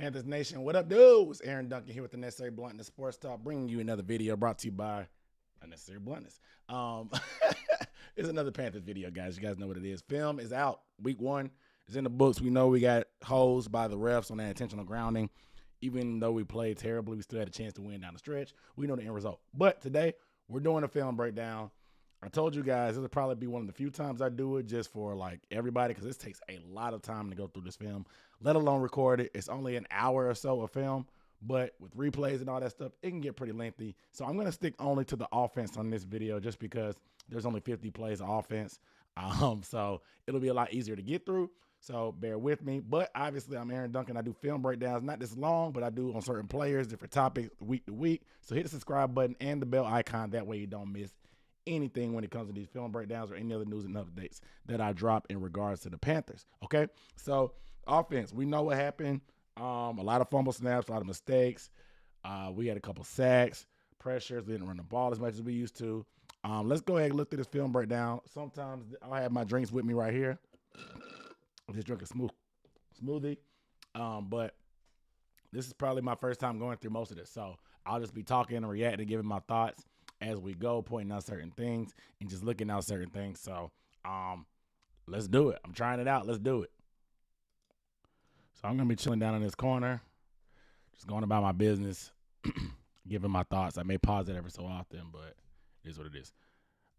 Panthers Nation, what up, dudes? Aaron Duncan here with the Necessary Bluntness Sports Talk, bringing you another video brought to you by Unnecessary Bluntness. It's another Panthers video, guys. You guys know what it is. Film is out. Week 1 is in the books. We know we got hosed by the refs on that intentional grounding. Even though we played terribly, we still had a chance to win down the stretch. We know the end result. But today, we're doing a film breakdown. I told you guys this will probably be one of the few times I do it just for like everybody, because this takes a lot of time to go through this film, let alone record it. It's only an hour or so of film, but with replays and all that stuff, it can get pretty lengthy. So I'm going to stick only to the offense on this video just because there's only 50 plays of offense. So it'll be a lot easier to get through. So bear with me. But obviously, I'm Aaron Duncan. I do film breakdowns, not this long, but I do on certain players, different topics, week to week. So hit the subscribe button and the bell icon. That way you don't miss anything when it comes to these film breakdowns or any other news and updates that I drop in regards to the Panthers. Okay, so offense, we know what happened. A lot of fumble snaps, a lot of mistakes. We had a couple sacks, pressures. We didn't run the ball as much as we used to. Let's go ahead and look through this film breakdown. Sometimes I'll have my drinks with me right here. I'm just drinking smoothie. But this is probably my first time going through most of this, so I'll just be talking and reacting and giving my thoughts as we go, pointing out certain things and just looking out certain things. So let's do it. I'm trying it out. Let's do it. So I'm going to be chilling down in this corner, just going about my business, giving my thoughts. I may pause it every so often, but it is what it is.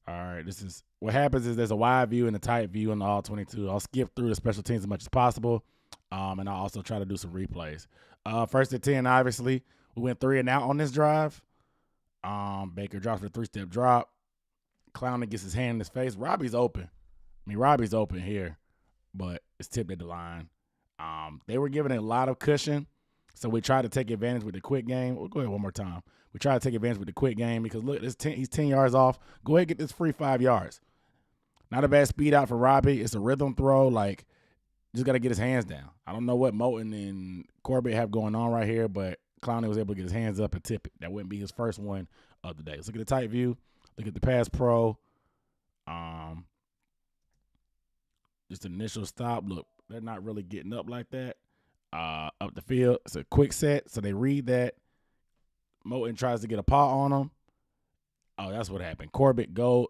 All right, this is what happens is there's a wide view and a tight view in the all 22. I'll skip through the special teams as much as possible, and I'll also try to do some replays. First and 10, obviously, we went 3 and out on this drive. Baker drops for a 3-step drop. Clowney gets his hand in his face. Robbie's open. Robbie's open here, but it's tipped at the line. They were giving a lot of cushion, so we tried to take advantage with the quick game. We'll go ahead one more time. We tried to take advantage with the quick game because, look, he's 10 yards off. Go ahead and get this free 5 yards. Not a bad speed out for Robbie. It's a rhythm throw. Like, just got to get his hands down. I don't know what Moton and Corbett have going on right here, but Clowney was able to get his hands up and tip it. That wouldn't be his first one of the day. Let's look at the tight view. Look at the pass pro. Just an initial stop. Look, they're not really getting up like that. Up the field. It's a quick set, so they read that. Moton tries to get a paw on him. Oh, that's what happened. Corbett goes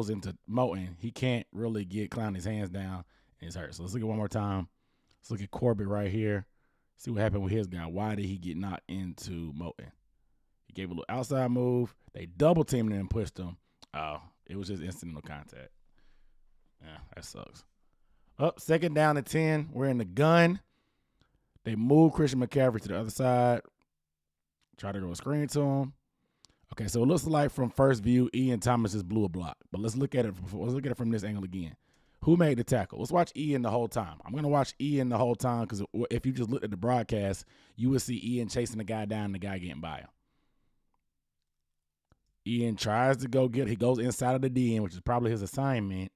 into Moton. He can't really get Clowney's hands down, and he's hurt. So let's look at it one more time. Let's look at Corbett right here. See what happened with his guy. Why did he get knocked into Moton? He gave a little outside move. They double teamed him and pushed him. Oh, it was just incidental contact. Yeah, that sucks. Up, second down and 10. We're in the gun. They move Christian McCaffrey to the other side. Try to go a screen to him. Okay, so it looks like from first view, Ian Thomas just blew a block. But let's look at it. From this angle again. Who made the tackle? Let's watch Ian the whole time. I'm going to watch Ian the whole time because if you just looked at the broadcast, you would see Ian chasing the guy down and the guy getting by him. Ian tries to go get him. He goes inside of the DN, which is probably his assignment,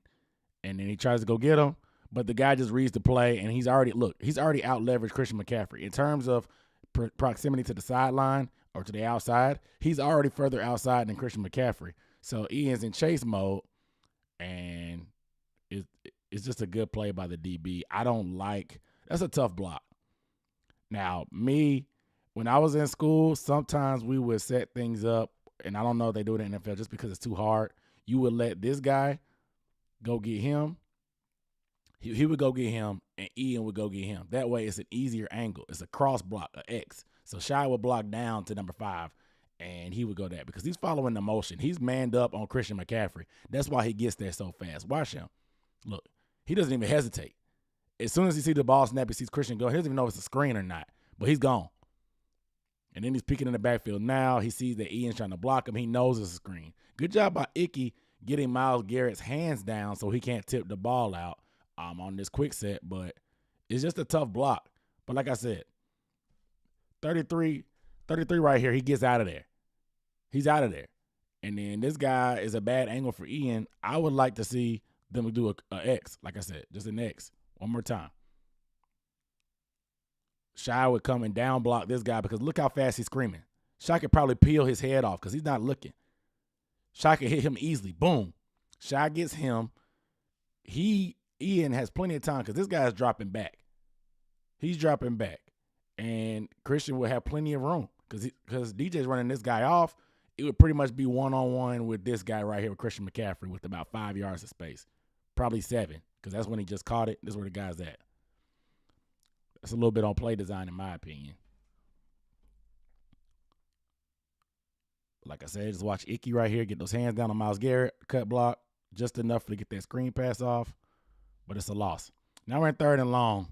and then he tries to go get him. But the guy just reads the play, and he's already out-leveraged Christian McCaffrey. In terms of proximity to the sideline or to the outside, he's already further outside than Christian McCaffrey. So Ian's in chase mode, and it's just a good play by the DB. That's a tough block. Now, when I was in school, sometimes we would set things up, and I don't know if they do it in the NFL just because it's too hard. You would let this guy go get him. He would go get him, and Ian would go get him. That way, it's an easier angle. It's a cross block, an X. So Shy would block down to number 5, and he would go that because he's following the motion. He's manned up on Christian McCaffrey. That's why he gets there so fast. Watch him. Look, he doesn't even hesitate. As soon as he sees the ball snap, he sees Christian go. He doesn't even know if it's a screen or not, but he's gone. And then he's peeking in the backfield. Now he sees that Ian's trying to block him. He knows it's a screen. Good job by Icky getting Myles Garrett's hands down so he can't tip the ball out on this quick set, but it's just a tough block. But like I said, 33 right here, he gets out of there. He's out of there. And then this guy is a bad angle for Ian. I would like to see them do a X, like I said, just an X. One more time. Shy would come and down block this guy because look how fast he's screaming. Shy could probably peel his head off because he's not looking. Shy could hit him easily. Boom. Shy gets him. Ian has plenty of time because this guy is dropping back. He's dropping back. and Christian would have plenty of room because DJ's running this guy off. It would pretty much be one-on-one with this guy right here with Christian McCaffrey with about 5 yards of space, probably 7 because that's when he just caught it. This is where the guy's at. That's a little bit on play design in my opinion. Like I said, just watch Icky right here get those hands down on Myles Garrett, cut block, just enough to get that screen pass off, but it's a loss. Now we're in 3rd and long.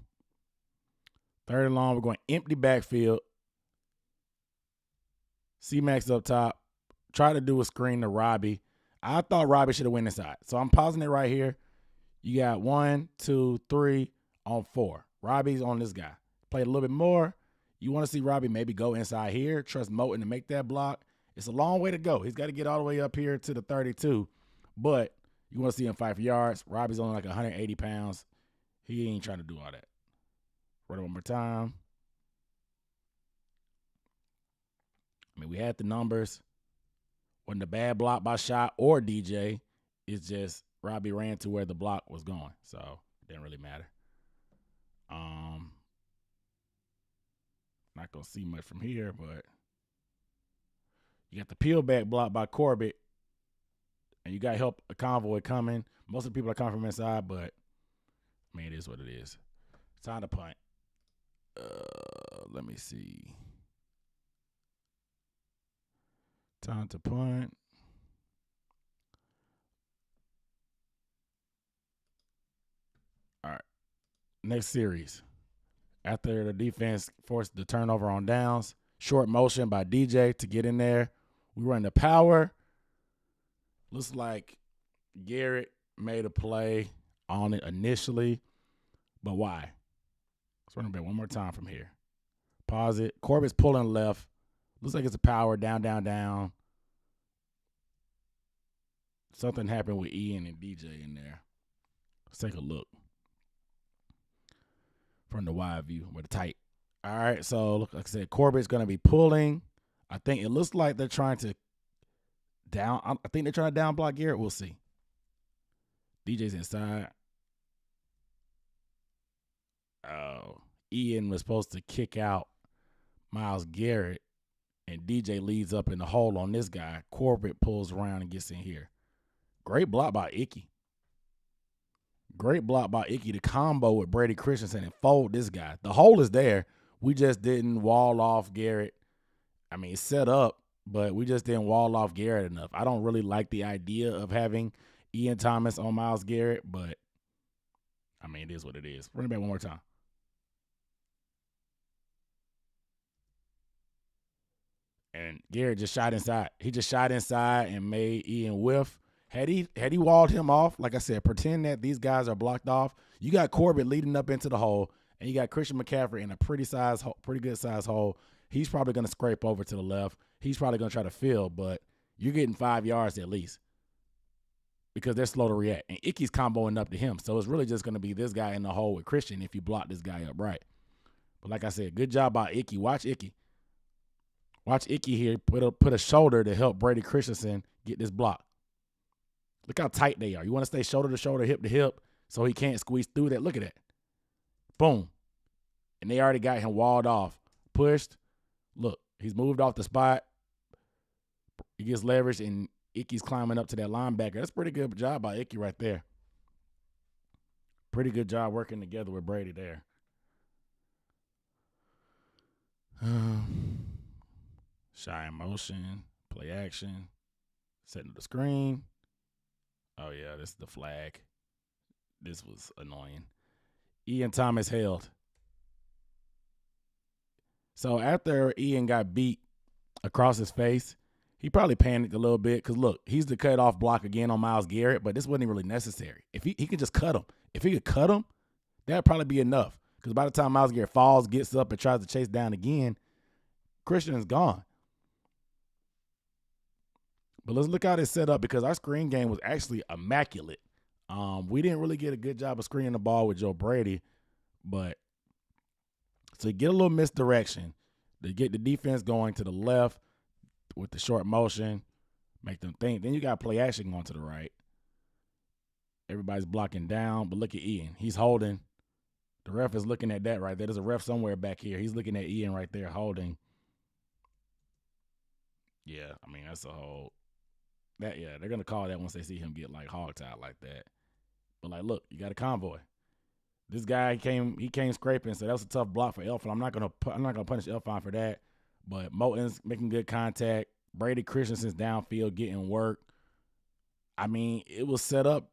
3rd and long, we're going empty backfield. C-Max up top. Try to do a screen to Robbie. I thought Robbie should have went inside. So I'm pausing it right here. You got 1, 2, 3 on 4. Robbie's on this guy. Play a little bit more. You want to see Robbie maybe go inside here. Trust Moten to make that block. It's a long way to go. He's got to get all the way up here to the 32. But you want to see him fight for yards. Robbie's only like 180 pounds. He ain't trying to do all that. Run it one more time. I mean, we had the numbers. Wasn't a bad block by Shot or DJ. It's just Robbie ran to where the block was going. So it didn't really matter. Not going to see much from here, but you got the peel back block by Corbett. And you got help a convoy coming. Most of the people are coming from inside, but I mean, it is what it is. It's time to punt. Let me see. Time to punt. All right. Next series. After the defense forced the turnover on downs, short motion by DJ to get in there. We run the power. Looks like Garrett made a play on it initially, but why? Let's run it back one more time from here. Pause it. Corbett's pulling left. Looks like it's a power, down, down, down. Something happened with Ian and DJ in there. Let's take a look from the wide view with the tight. All right, so like I said, Corbett's going to be pulling. I think it looks like they're trying to down. I think they're trying to down block Garrett. We'll see. DJ's inside. Oh, Ian was supposed to kick out Myles Garrett, and DJ leads up in the hole on this guy. Corbett pulls around and gets in here. Great block by Icky. Great block by Icky to combo with Brady Christensen and fold this guy. The hole is there. We just didn't wall off Garrett. I mean, it's set up, but we just didn't wall off Garrett enough. I don't really like the idea of having Ian Thomas on Myles Garrett, but, I mean, it is what it is. Run it back one more time. And Garrett just shot inside. He just shot inside and made Ian whiff. Had he walled him off, like I said, pretend that these guys are blocked off. You got Corbett leading up into the hole, and you got Christian McCaffrey in a pretty good size hole. He's probably going to scrape over to the left. He's probably going to try to fill, but you're getting 5 yards at least because they're slow to react. And Icky's comboing up to him, so it's really just going to be this guy in the hole with Christian if you block this guy up right. But like I said, good job by Icky. Watch Icky. Watch Icky here put a shoulder to help Brady Christensen get this block. Look how tight they are. You want to stay shoulder to shoulder, hip to hip, so he can't squeeze through that. Look at that. Boom. And they already got him walled off. Pushed. Look, he's moved off the spot. He gets leverage, and Icky's climbing up to that linebacker. That's a pretty good job by Icky right there. Pretty good job working together with Brady there. Shy in motion, play action, setting the screen. Oh, yeah, this is the flag. This was annoying. Ian Thomas held. So after Ian got beat across his face, he probably panicked a little bit because, look, he's the cutoff block again on Myles Garrett, but this wasn't really necessary. If he could just cut him. If he could cut him, that would probably be enough because by the time Myles Garrett falls, gets up, and tries to chase down again, Christian's gone. But let's look how this set up because our screen game was actually immaculate. We didn't really get a good job of screening the ball with Joe Brady, but to get a little misdirection, to get the defense going to the left with the short motion, make them think. Then you got play action going to the right. Everybody's blocking down, but look at Ian. He's holding. The ref is looking at that right there. There's a ref somewhere back here. He's looking at Ian right there holding. Yeah, I mean, that's a whole. Yeah, they're going to call that once they see him get like hog-tied like that. But like, look, you got a convoy. This guy he came scraping, so that was a tough block for Elfin. I'm not gonna punish Elfin for that. But Moten's making good contact. Brady Christensen's downfield getting work. I mean, it was set up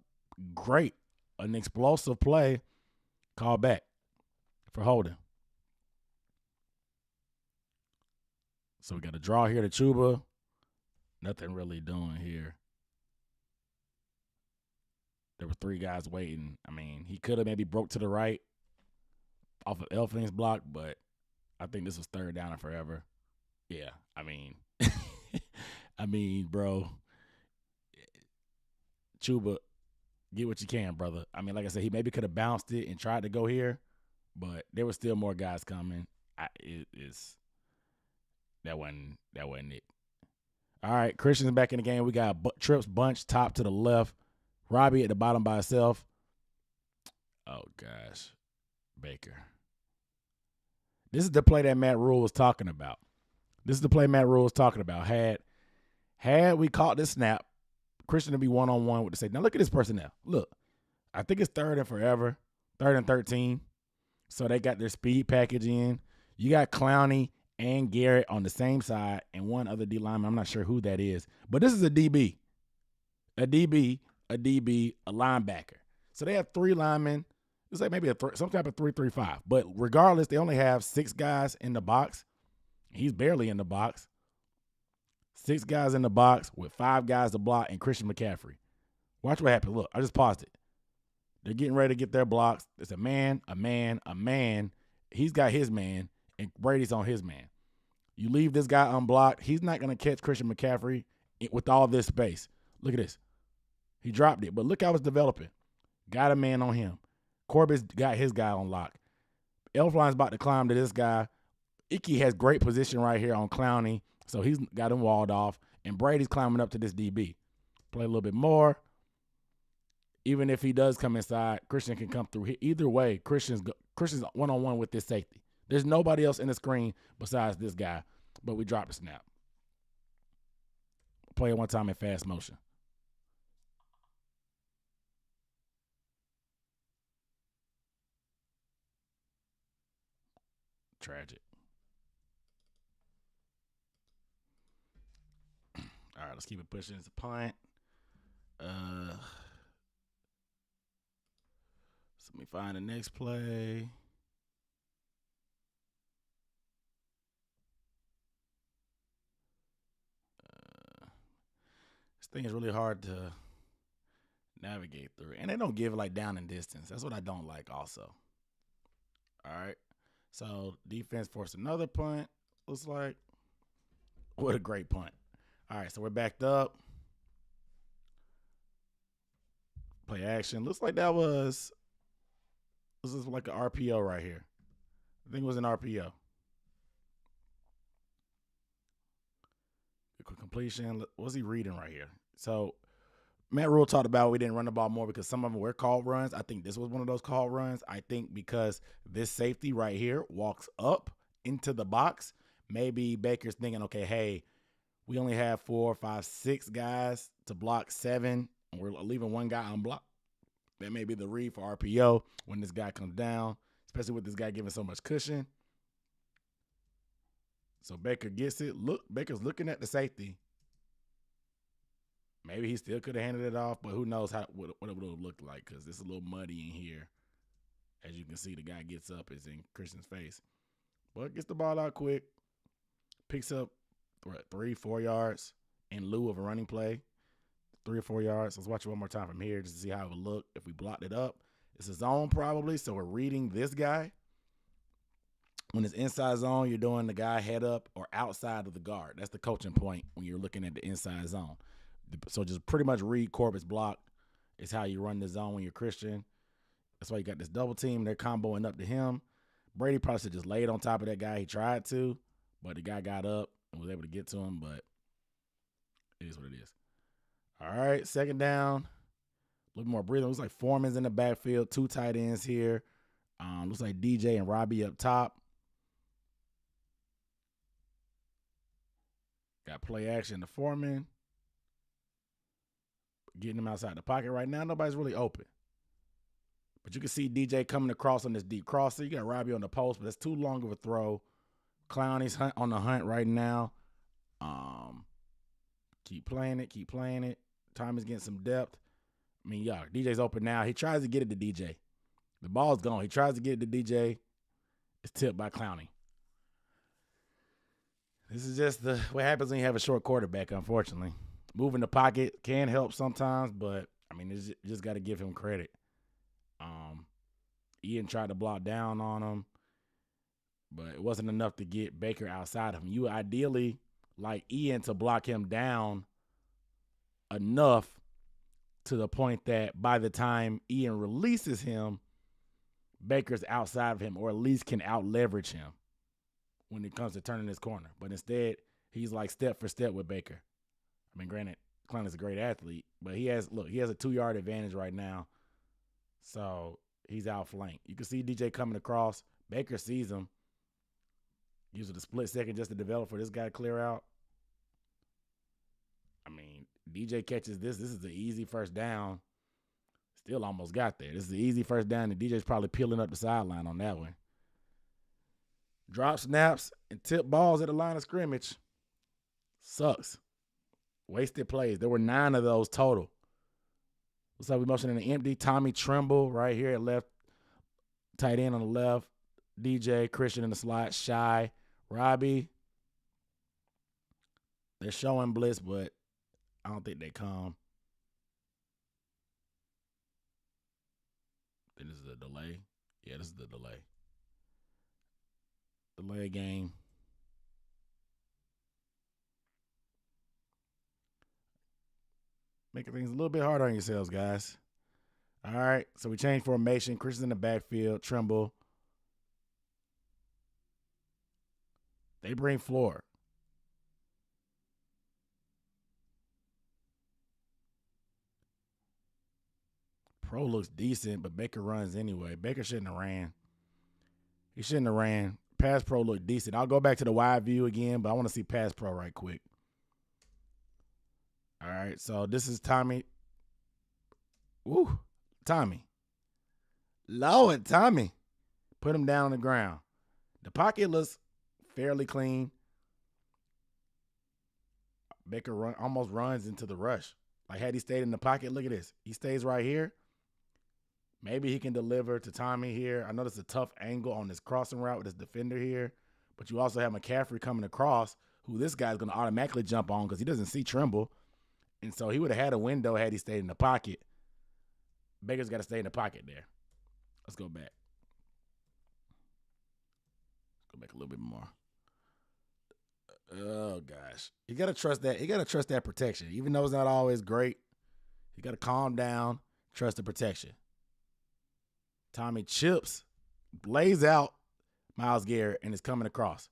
great. An explosive play. Call back for holding. So we got a draw here to Chuba. Nothing really doing here. There were 3 guys waiting. I mean, he could have maybe broke to the right off of Elfin's block, but I think this was 3rd down and forever. Yeah, I mean, bro, Chuba, get what you can, brother. I mean, like I said, he maybe could have bounced it and tried to go here, but there were still more guys coming. That wasn't it. All right, Christian's back in the game. We got Trips bunch top to the left. Robbie at the bottom by himself. Oh, gosh. Baker. This is the play that Matt Rule was talking about. Had we caught this snap, Christian would be one-on-one with the safety. Now, look at this personnel. Look, I think it's 3rd and forever, 3rd and 13. So they got their speed package in. You got Clowney and Garrett on the same side and one other D lineman. I'm not sure who that is. But this is a DB. A linebacker. So they have 3 linemen. It's like maybe some type of 3-3-5. But regardless, they only have 6 guys in the box. He's barely in the box. 6 guys in the box with 5 guys to block and Christian McCaffrey. Watch what happens. Look, I just paused it. They're getting ready to get their blocks. It's a man. He's got his man, and Brady's on his man. You leave this guy unblocked, he's not going to catch Christian McCaffrey with all this space. Look at this. He dropped it, but look how it's developing. Got a man on him. Corbett's got his guy on lock. Elfline's about to climb to this guy. Icky has great position right here on Clowney, so he's got him walled off, and Brady's climbing up to this DB. Play a little bit more. Even if he does come inside, Christian can come through. Either way, Christian's one-on-one with this safety. There's nobody else in the screen besides this guy, but we dropped the snap. Play it one time in fast motion. Tragic. All right, let's keep it pushing. It's a punt. So let me find the next play. This thing is really hard to navigate through. And they don't give like down and distance. That's what I don't like also. All right. So defense forced another punt. Looks like. What a great punt. All right, so we're backed up. Play action. Looks like this is like an RPO right here. I think it was an RPO. Quick completion. What's he reading right here? So Matt Rule talked about we didn't run the ball more because some of them were called runs. I think this was one of those called runs. I think because this safety right here walks up into the box, maybe Baker's thinking, okay, hey, we only have 4, 5, 6 guys to block 7, and we're leaving one guy unblocked. That may be the read for RPO when this guy comes down, especially with this guy giving so much cushion. So Baker gets it. Look, Baker's looking at the safety. Maybe he still could have handed it off, but who knows what it would have looked like because it's a little muddy in here. As you can see, the guy gets up. It's in Christian's face. But gets the ball out quick. Picks up 3-4 yards in lieu of a running play. 3 or 4 yards. Let's watch it one more time from here just to see how it would look if we blocked it up. It's a zone probably, so we're reading this guy. When it's inside zone, you're doing the guy head up or outside of the guard. That's the coaching point when you're looking at the inside zone. So just pretty much read Corbett's block is how you run the zone when you're Christian. That's why you got this double team. They're comboing up to him. Brady probably should just laid on top of that guy. He tried to, but the guy got up and was able to get to him, but it is what it is. All right, second down. A little more breathing. Looks like Foreman's in the backfield. 2 tight ends here. Looks like DJ and Robbie up top. Got play action to Foreman. Getting him outside the pocket right now. Nobody's really open. But you can see DJ coming across on this deep crosser. You got Robbie on the post, but that's too long of a throw. Clowney's on the hunt right now. Keep playing it. Keep playing it. Tommy's getting some depth. I mean, yeah, DJ's open now. He tries to get it to DJ. The ball's gone. He tries to get it to DJ. It's tipped by Clowney. This is just what happens when you have a short quarterback, unfortunately. Moving the pocket can help sometimes, but, I mean, you just got to give him credit. Ian tried to block down on him, but it wasn't enough to get Baker outside of him. You ideally like Ian to block him down enough to the point that by the time Ian releases him, Baker's outside of him or at least can out-leverage him when it comes to turning his corner. But instead, he's like step for step with Baker. I mean, granted, Clowney's a great athlete, but he has a 2-yard advantage right now. So he's outflanked. You can see DJ coming across. Baker sees him. Uses a split second just to develop for this guy to clear out. I mean, DJ catches this. This is the easy first down. Still almost got there. This is the easy first down, and DJ's probably peeling up the sideline on that one. Drop snaps and tip balls at the line of scrimmage. Sucks. Wasted plays. There were 9 of those total. Looks like we motioning an empty. Tommy Tremble right here at left. Tight end on the left. DJ, Christian in the slot. Shy. Robbie. They're showing blitz, but I don't think they come. Then this is the delay. Yeah, this is the delay. Delay game. Making things a little bit harder on yourselves, guys. All right, so we changed formation. Christian's in the backfield. Tremble. They bring Floor. Pro looks decent, but Baker runs anyway. Baker shouldn't have ran. He shouldn't have ran. Pass Pro looked decent. I'll go back to the wide view again, but I want to see Pass Pro right quick. All right, so this is Tommy. Woo, Tommy. Lord, Tommy. Put him down on the ground. The pocket looks fairly clean. Baker almost runs into the rush. Like, had he stayed in the pocket, look at this. He stays right here. Maybe he can deliver to Tommy here. I know this is a tough angle on this crossing route with this defender here, but you also have McCaffrey coming across, who this guy's going to automatically jump on because he doesn't see Tremble. And so he would have had a window had he stayed in the pocket. Baker's got to stay in the pocket there. Let's go back. Go back a little bit more. Oh, gosh. You got to trust that. You got to trust that protection. Even though it's not always great, you got to calm down, trust the protection. Tommy chips, lays out Myles Garrett, and is coming across.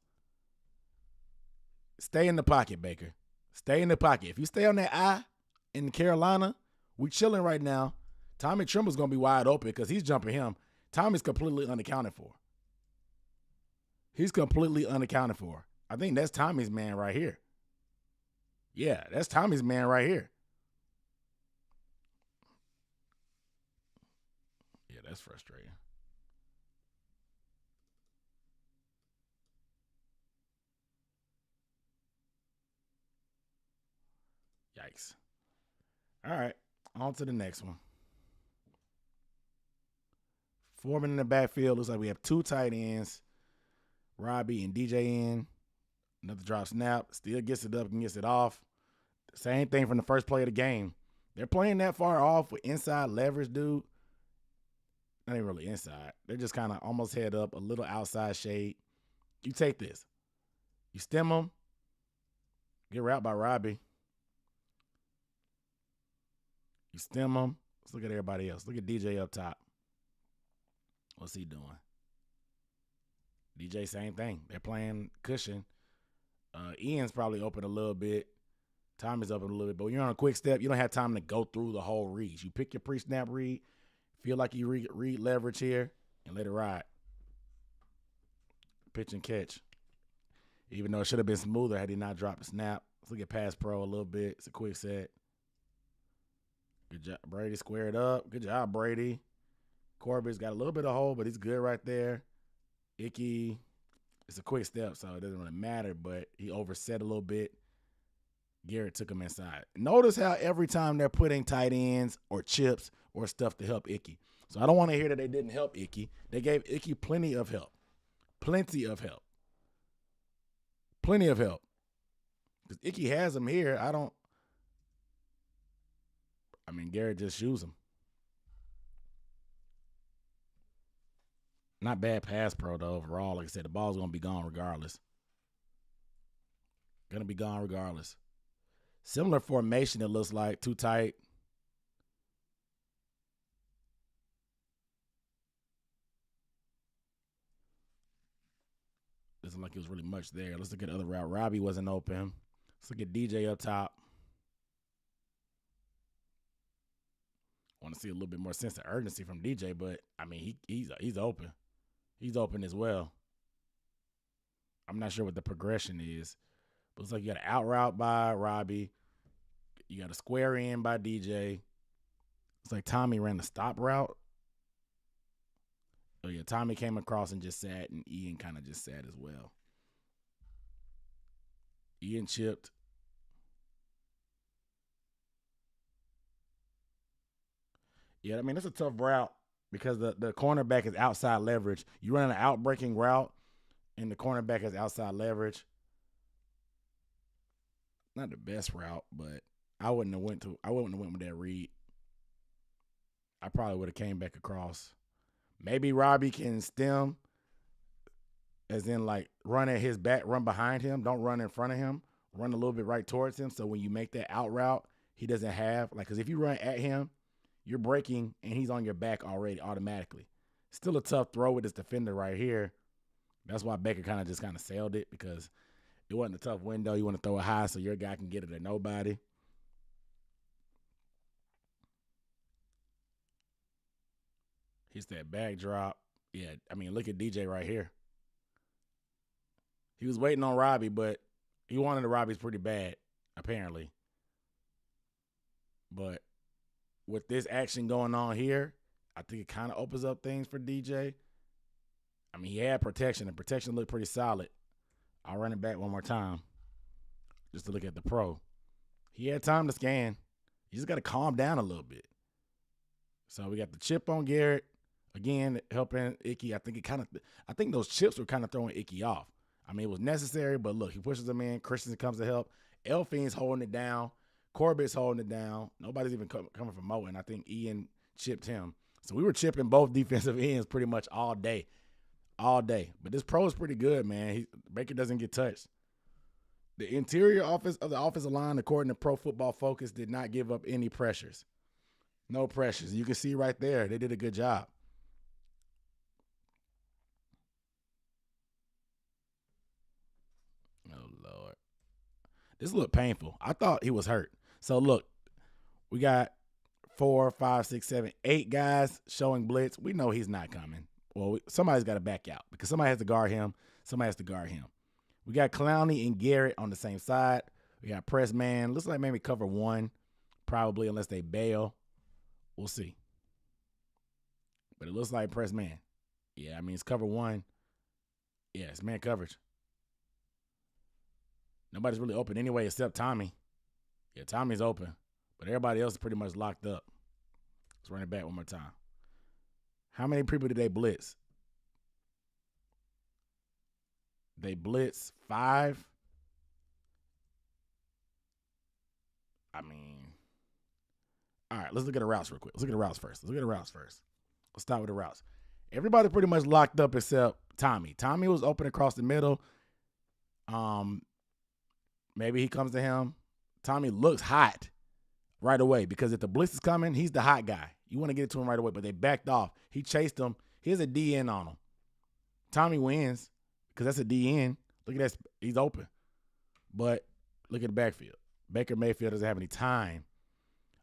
Stay in the pocket, Baker. Stay in the pocket. If you stay on that eye in Carolina, we chilling right now. Tommy Tremble's going to be wide open because he's jumping him. Tommy's completely unaccounted for. He's completely unaccounted for. I think that's Tommy's man right here. Yeah, that's Tommy's man right here. Yeah, that's frustrating. Yikes. All right, on to the next one. Foreman in the backfield. Looks like we have 2 tight ends. Robbie and DJ in. Another drop snap. Still gets it up and gets it off. Same thing from the first play of the game. They're playing that far off with inside leverage, dude. Not even really inside. They're just kind of almost head up, a little outside shade. You take this. You stem them. Get wrapped by Robbie. You stem them. Let's look at everybody else. Look at DJ up top. What's he doing? DJ, same thing. They're playing cushion. Ian's probably open a little bit. Tommy's open a little bit. But when you're on a quick step, you don't have time to go through the whole read. You pick your pre-snap read. Feel like you read leverage here. and let it ride. Pitch and catch. Even though it should have been smoother had he not dropped the snap. Let's look at pass pro a little bit. It's a quick set. Good job. Brady squared up. Good job, Brady. Corbett's got a little bit of hole, but he's good right there. Icky. It's a quick step, so it doesn't really matter, but he overset a little bit. Garrett took him inside. Notice how every time they're putting tight ends or chips or stuff to help Icky. So I don't want to hear that they didn't help Icky. They gave Icky plenty of help. Plenty of help. Plenty of help. Because Icky has him here. Garrett just shoes him. Not bad pass pro, though, overall. Like I said, the ball's going to be gone regardless. Going to be gone regardless. Similar formation, it looks like. Too tight. Doesn't look like it was really much there. Let's look at the other route. Robbie wasn't open. Let's look at DJ up top. Want to see a little bit more sense of urgency from DJ, but, he's open. He's open as well. I'm not sure what the progression is. But it's like you got an out route by Robbie. You got a square in by DJ. It's like Tommy ran the stop route. Oh, yeah, Tommy came across and just sat, and Ian kind of just sat as well. Ian chipped. Yeah, it's a tough route because the cornerback is outside leverage. You run an out-breaking route, and the cornerback has outside leverage. Not the best route, but I wouldn't have went with that read. I probably would have came back across. Maybe Robbie can stem, as in like run at his back, run behind him. Don't run in front of him. Run a little bit right towards him. So when you make that out route, he doesn't have because if you run at him, you're breaking and he's on your back already automatically. Still a tough throw with this defender right here. That's why Baker kind of sailed it because it wasn't a tough window. You want to throw it high so your guy can get it at nobody. He's that backdrop. Yeah, look at DJ right here. He was waiting on Robbie, but he wanted the Robbie's pretty bad, apparently. But with this action going on here, I think it kind of opens up things for DJ. He had protection, and protection looked pretty solid. I'll run it back one more time just to look at the pro. He had time to scan. You just got to calm down a little bit. So we got the chip on Garrett. Again, helping Icky. I think those chips were kind of throwing Icky off. It was necessary, but look, he pushes him in. Christian comes to help. Elfine's holding it down. Corbett's holding it down. Nobody's even coming from Mo, and I think Ian chipped him. So we were chipping both defensive ends pretty much all day. All day. But this pro is pretty good, man. Baker doesn't get touched. The interior office of the offensive line, according to Pro Football Focus, did not give up any pressures. No pressures. You can see right there, they did a good job. Oh, Lord. This looked painful. I thought he was hurt. So, look, we got 4, 5, 6, 7, 8 guys showing blitz. We know he's not coming. Well, somebody's got to back out because somebody has to guard him. Somebody has to guard him. We got Clowney and Garrett on the same side. We got press man. Looks like maybe cover 1, probably, unless they bail. We'll see. But it looks like press man. Yeah, it's cover 1. Yeah, it's man coverage. Nobody's really open anyway except Tommy. Yeah, Tommy's open. But everybody else is pretty much locked up. Let's run it back one more time. How many people did they blitz? They blitz 5. All right, let's look at the routes real quick. Let's look at the routes first. Let's start with the routes. Everybody pretty much locked up except Tommy. Tommy was open across the middle. Maybe he comes to him. Tommy looks hot right away because if the blitz is coming, he's the hot guy. You want to get it to him right away, but they backed off. He chased him. Here's a DN on him. Tommy wins because that's a DN. Look at that. He's open. But look at the backfield. Baker Mayfield doesn't have any time.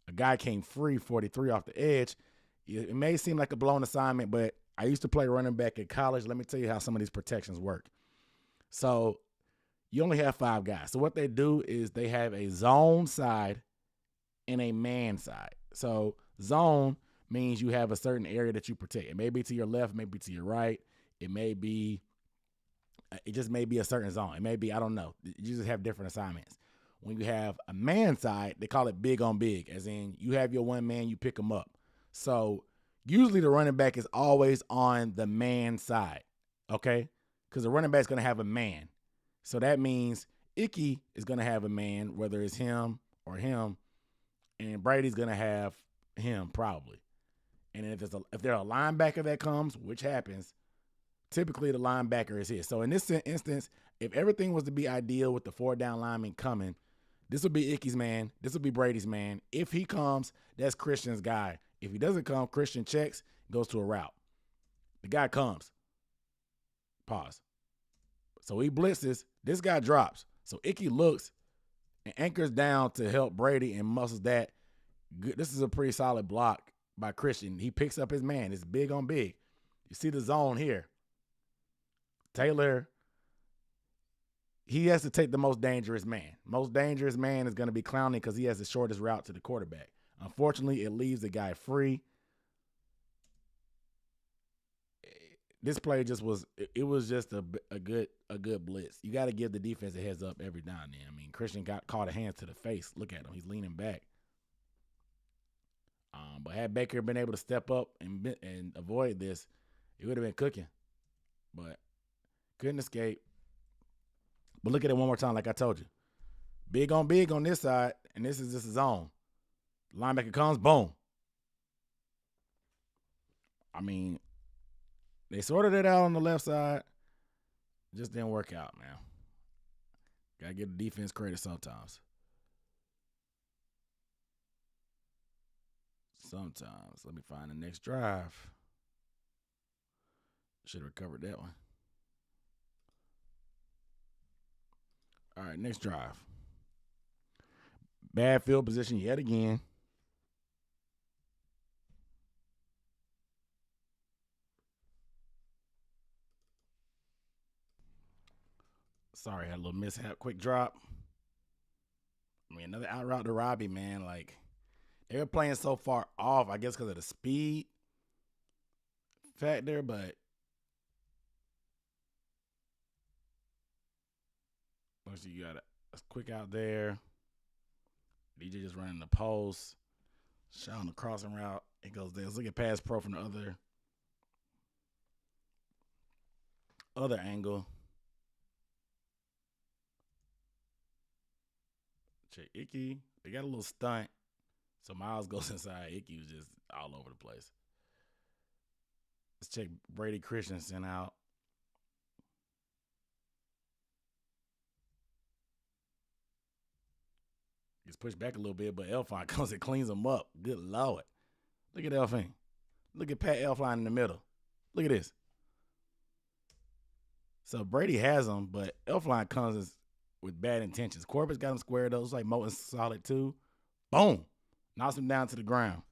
A guy came free 43 off the edge. It may seem like a blown assignment, but I used to play running back in college. Let me tell you how some of these protections work. So you only have 5 guys. So what they do is they have a zone side and a man side. So zone means you have a certain area that you protect. It may be to your left, maybe to your right. It just may be a certain zone. It may be, I don't know. You just have different assignments. When you have a man side, they call it big on big, as in you have your one man, you pick them up. So usually the running back is always on the man side, okay? Because the running back is going to have a man. So that means Icky is going to have a man, whether it's him or him, and Brady's going to have him probably. And if there's a linebacker that comes, which happens, typically the linebacker is his. So in this instance, if everything was to be ideal with the 4 down lineman coming, this would be Icky's man. This would be Brady's man. If he comes, that's Christian's guy. If he doesn't come, Christian checks, goes to a route. The guy comes. Pause. So he blitzes. This guy drops. So Icky looks and anchors down to help Brady and muscles that. This is a pretty solid block by Christian. He picks up his man. It's big on big. You see the zone here. Taylor, he has to take the most dangerous man. Most dangerous man is going to be Clowney because he has the shortest route to the quarterback. Unfortunately, it leaves the guy free. This play just was a good blitz. You got to give the defense a heads up every now and then. I mean, Christian got caught a hand to the face. Look at him. He's leaning back. But had Baker been able to step up and avoid this, it would have been cooking. But couldn't escape. But look at it one more time, like I told you. Big on this side, and this is just a zone. Linebacker comes, boom. I mean, they sorted it out on the left side. Just didn't work out, man. Got to give the defense credit sometimes. Sometimes. Let me find the next drive. Should have recovered that one. All right, next drive. Bad field position yet again. Sorry, had a little mishap. Quick drop. I mean, another out route to Robbie, man. Like, they were playing so far off, I guess because of the speed factor, but let's see, you got a quick out there. DJ just running the post. Shot on the crossing route. It goes there. Let's look at pass pro from the other angle. Check Icky. They got a little stunt. So Miles goes inside. Icky was just all over the place. Let's check Brady Christensen out. Gets pushed back a little bit, but Elfine comes and cleans him up. Good Lord. Look at Elfine. Look at Pat Elfine in the middle. Look at this. So Brady has him, but Elfine comes with bad intentions. Corbett got him squared up. It's like Moton solid too. Boom. Knocks him down to the ground.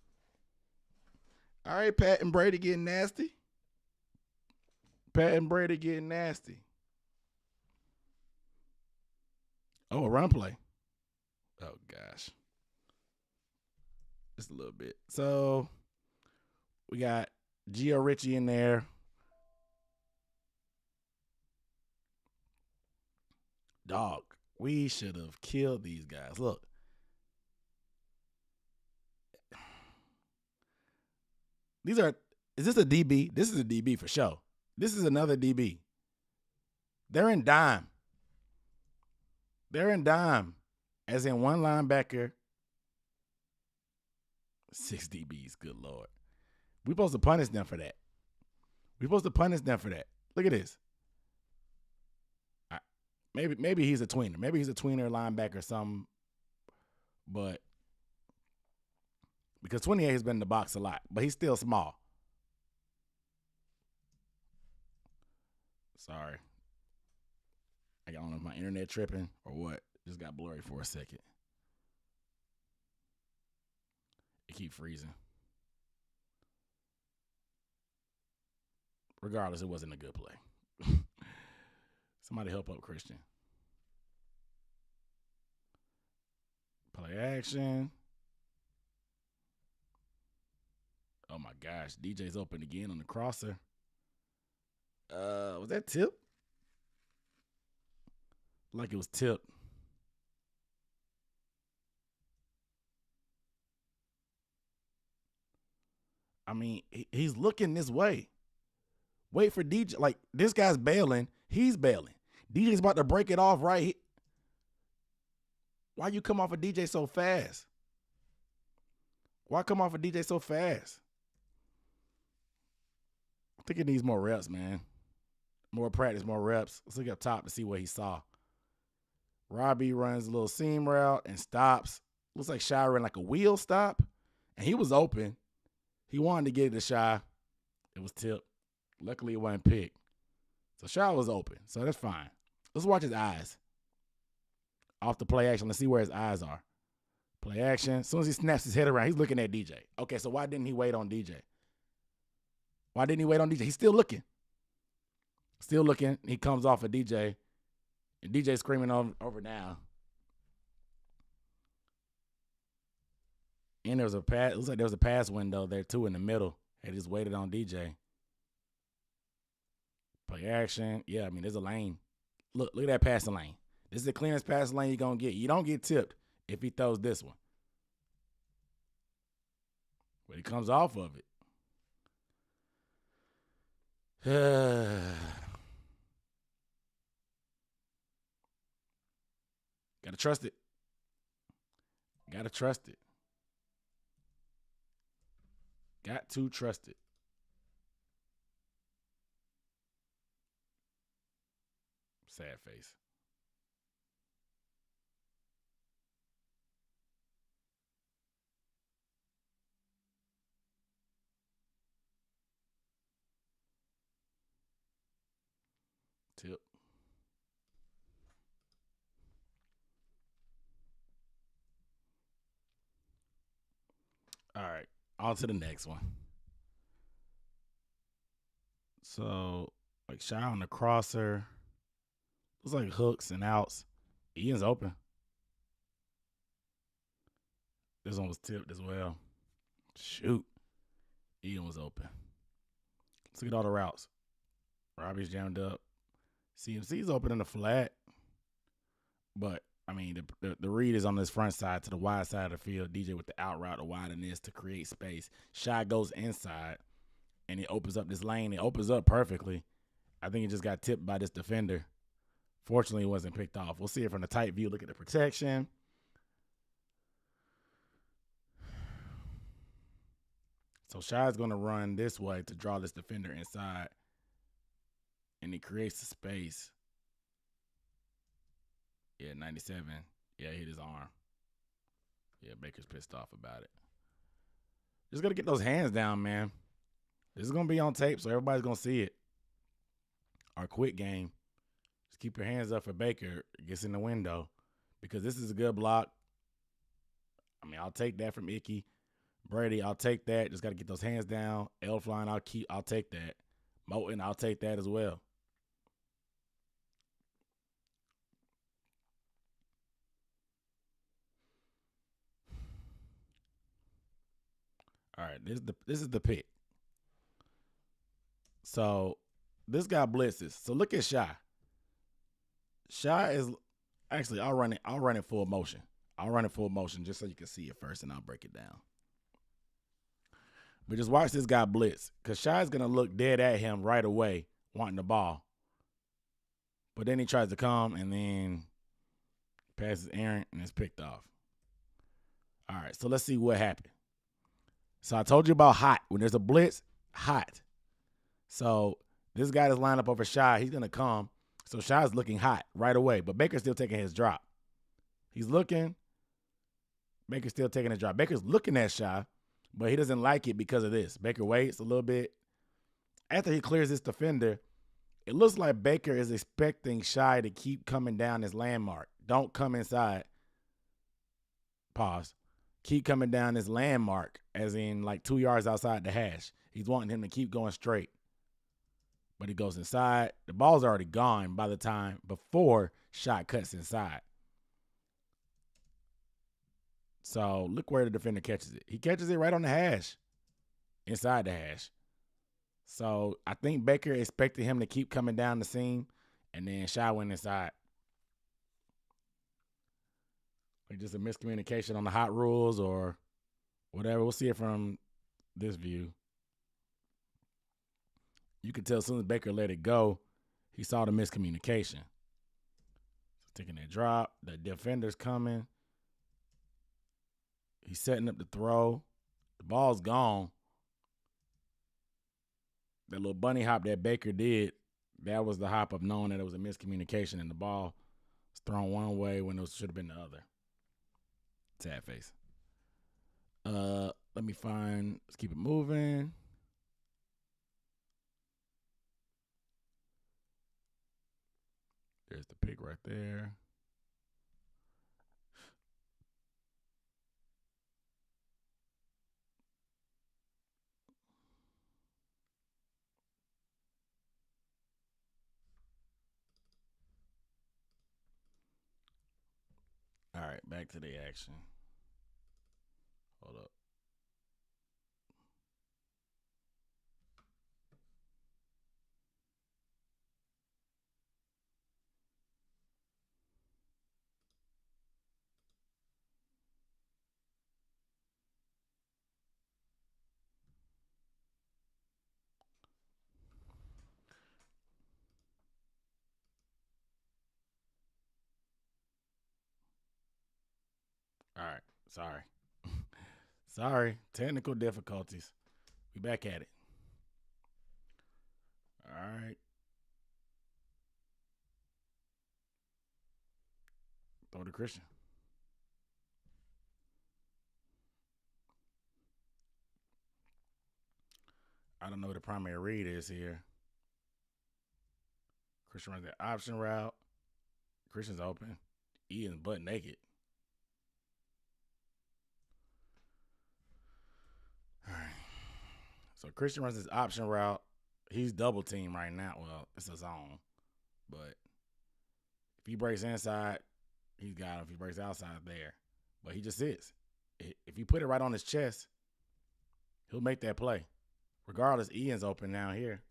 All right, Pat and Brady getting nasty. Pat and Brady getting nasty. Oh, a run play. Oh, gosh. Just a little bit. So, we got Gio Ritchie in there. Dog, we should have killed these guys. Look. Is this a DB? This is a DB for sure. This is another DB. They're in dime. As in one linebacker, 6 DBs. Good Lord. We're supposed to punish them for that. Look at this. Maybe he's a tweener. Maybe he's a tweener linebacker or something. But because 28 has been in the box a lot, but he's still small. Sorry. I don't know if my internet tripping or what. Just got blurry for a second. It keep freezing. Regardless, it wasn't a good play. Somebody help up Christian. Play action. Oh my gosh, DJ's open again on the crosser. Was that tip? Like it was tipped. I mean, he's looking this way. Wait for DJ. Like, this guy's bailing. He's bailing. DJ's about to break it off right here. Why you come off of DJ so fast? Why come off of DJ so fast? I think it needs more reps, man. More practice, more reps. Let's look up top to see what he saw. Robbie runs a little seam route and stops. Looks like Shy ran like a wheel stop. And he was open. He wanted to get it to Shy. It was tipped. Luckily, it wasn't picked. So Shy was open. So that's fine. Let's watch his eyes. Off the play action. Let's see where his eyes are. Play action. As soon as he snaps his head around, he's looking at DJ. Okay, so why didn't he wait on DJ? Why didn't he wait on DJ? He's still looking. Still looking. He comes off of DJ. And DJ's screaming over now. And there was a pass. It looks like there was a pass window there too in the middle. He just waited on DJ. Play action. Yeah, I mean, there's a lane. Look at that passing lane. This is the cleanest passing lane you're going to get. You don't get tipped if he throws this one. But he comes off of it. Gotta trust it. Gotta trust it. Got to trust it. Sad face. Tip. All right, on to the next one. So, like, Shy on the crosser. Looks like hooks and outs. Ian's open. This one was tipped as well. Shoot. Ian was open. Let's look at all the routes. Robbie's jammed up. CMC's open in the flat. But, I mean, the read is on this front side to the wide side of the field. DJ with the out route to widen this to create space. Shy goes inside, and he opens up this lane. It opens up perfectly. I think he just got tipped by this defender. Fortunately, it wasn't picked off. We'll see it from the tight view. Look at the protection. So Shy's going to run this way to draw this defender inside. And he creates the space. Yeah, 97. Yeah, he hit his arm. Yeah, Baker's pissed off about it. Just got to get those hands down, man. This is going to be on tape, so everybody's going to see it. Our quick game. Just keep your hands up for Baker. It gets in the window. Because this is a good block. I mean, I'll take that from Icky. Brady, I'll take that. Just got to get those hands down. Elfline, I'll take that. Moten, I'll take that as well. All right, this is the pick. So this guy blitzes. So look at Shy. Shy is actually I'll run it full motion. I'll run it full motion just so you can see it first, and I'll break it down. But just watch this guy blitz, because Shy's gonna look dead at him right away, wanting the ball. But then he tries to come and then passes Aaron and it's picked off. All right, so let's see what happened. So I told you about hot. When there's a blitz, hot. So this guy is lined up over Shy. He's going to come. So Shy's looking hot right away. But Baker's still taking his drop. He's looking. Baker's still taking his drop. Baker's looking at Shy, but he doesn't like it because of this. Baker waits a little bit. After he clears this defender, it looks like Baker is expecting Shy to keep coming down this landmark. Don't come inside. Pause. Keep coming down this landmark, as in like 2 yards outside the hash. He's wanting him to keep going straight. but he goes inside. The ball's already gone by the time before shot cuts inside. So look where the defender catches it. He catches it right on the hash, inside the hash. So I think Baker expected him to keep coming down the seam, and then Shy went inside. Like just a miscommunication on the hot rules or whatever. We'll see it from this view. You could tell as soon as Baker let it go, he saw the miscommunication. So taking that drop, the defender's coming. He's setting up the throw. The ball's gone. That little bunny hop that Baker did, that was the hop of knowing that it was a miscommunication and the ball was thrown one way when it should have been the other. Sad face. Let me find, let's keep it moving. There's the pick right there. All right, back to the action. Hold up. All right, sorry. Sorry, technical difficulties. We back at it. All right. Throw to Christian. I don't know what the primary read is here. Christian runs that option route. Christian's open. Ian's butt naked. All right. So Christian runs his option route. He's double team right now. Well, it's a zone. But if he breaks inside, he's got him. If he breaks outside, there. But he just sits. If you put it right on his chest, he'll make that play. Regardless, Ian's open now here.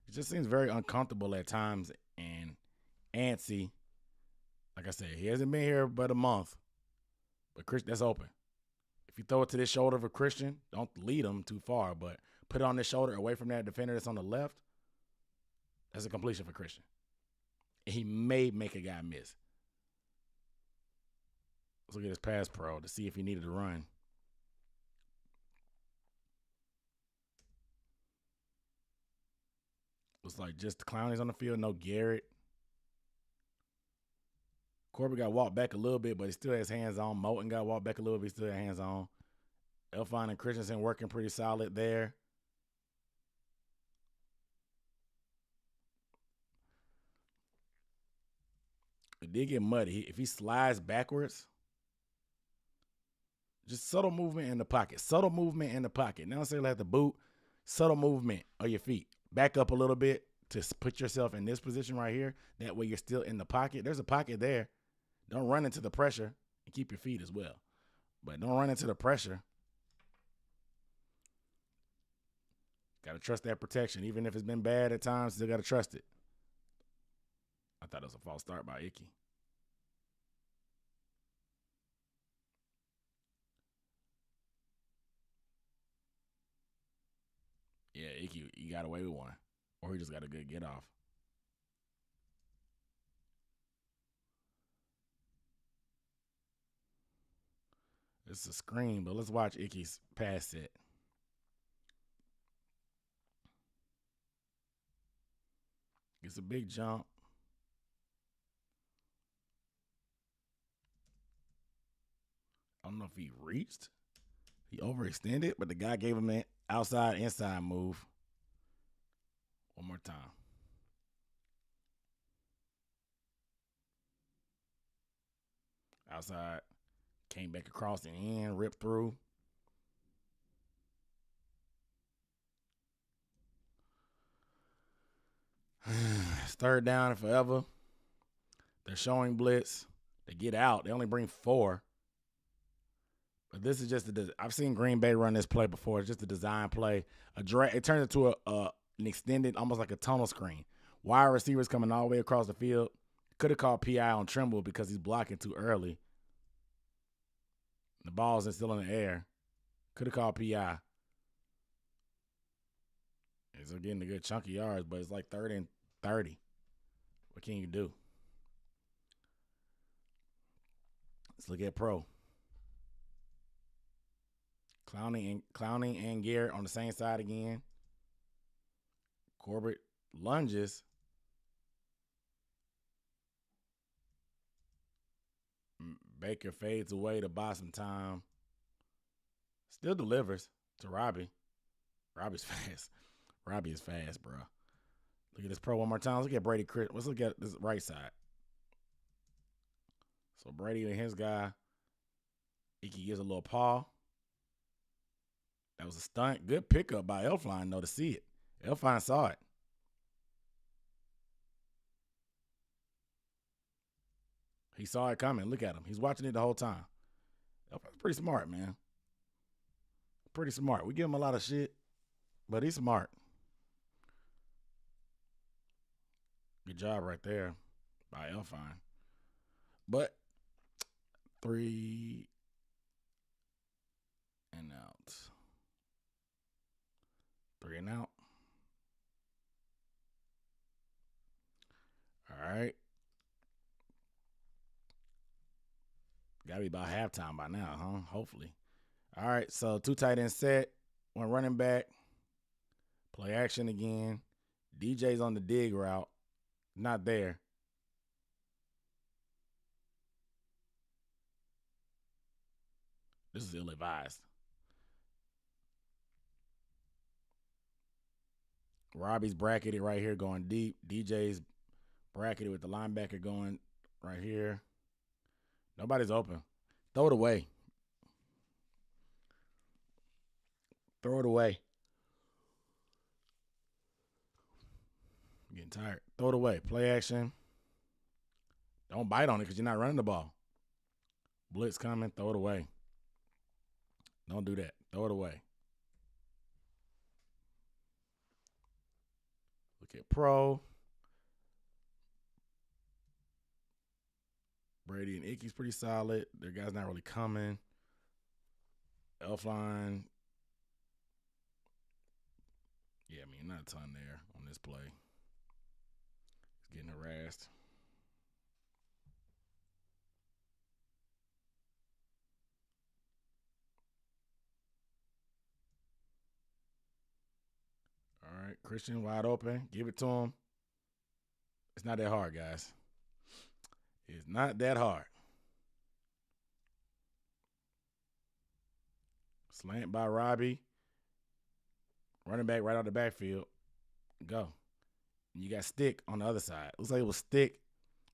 It just seems very uncomfortable at times and antsy. Like I said, he hasn't been here but a month. But Christian, that's open. If you throw it to this shoulder of a Christian, don't lead him too far, but put it on this shoulder away from that defender that's on the left. That's a completion for Christian. And he may make a guy miss. Let's look at his pass pro to see if he needed to run. Looks like just the Clowney's on the field, no Garrett. Corbett got walked back a little bit, but he still has hands on. Moulton got walked back a little bit, he still has hands on. Elfine and Christensen working pretty solid there. It did get muddy. If he slides backwards, just subtle movement in the pocket. Subtle movement in the pocket. Not necessarily at the boot. Subtle movement of your feet. Back up a little bit to put yourself in this position right here. That way you're still in the pocket. There's a pocket there. Don't run into the pressure and keep your feet as well. But don't run into the pressure. Got to trust that protection. Even if it's been bad at times, still got to trust it. I thought it was a false start by Icky. Yeah, Icky, he got away with one. Or he just got a good get off. It's a screen, but let's watch Icky's pass set. It's a big jump. I don't know if he reached. He overextended, but the guy gave him an outside inside move. One more time. Outside. Came back across the end, ripped through. It's third down and forever. They're showing blitz. They get out. They only bring 4. But this is just I've seen Green Bay run this play before. It's just a design play. It turns into an extended, almost like a tunnel screen. Wide receivers coming all the way across the field. Could have called PI on Trimble because he's blocking too early. The ball's still in the air. Could have called PI. He's getting a good chunk of yards, but it's like 3rd and 30. What can you do? Let's look at Pro. Clowney and Garrett on the same side again. Corbett lunges. Baker fades away to buy some time. Still delivers to Robbie. Robbie's fast. Robbie is fast, bro. Look at this Pro one more time. Let's look at Brady. Let's look at this right side. So Brady and his guy. Icky gives a little paw. That was a stunt. Good pickup by Elfline, though, to see it. Elfline saw it. He saw it coming. Look at him. He's watching it the whole time. Elfline's pretty smart, man. Pretty smart. We give him a lot of shit, but he's smart. Good job right there by Elfline. But 3 and out. 3 and out. All right. Gotta be about halftime by now, huh? Hopefully. All right, so 2 tight end set, 1 running back. Play action again. DJ's on the dig route. Not there. This is ill-advised. Robbie's bracketed right here going deep. DJ's bracketed with the linebacker going right here. Nobody's open. Throw it away. Throw it away. I'm getting tired. Throw it away. Play action. Don't bite on it because you're not running the ball. Blitz coming. Throw it away. Don't do that. Throw it away. Look at Pro. Brady and Icky's pretty solid. Their guy's not really coming. Elfline. Yeah, I mean, not a ton there on this play. He's getting harassed. All right, Christian wide open. Give it to him. It's not that hard, guys. It's not that hard. Slant by Robbie. Running back right out the backfield. Go. And you got Stick on the other side. Looks like it was Stick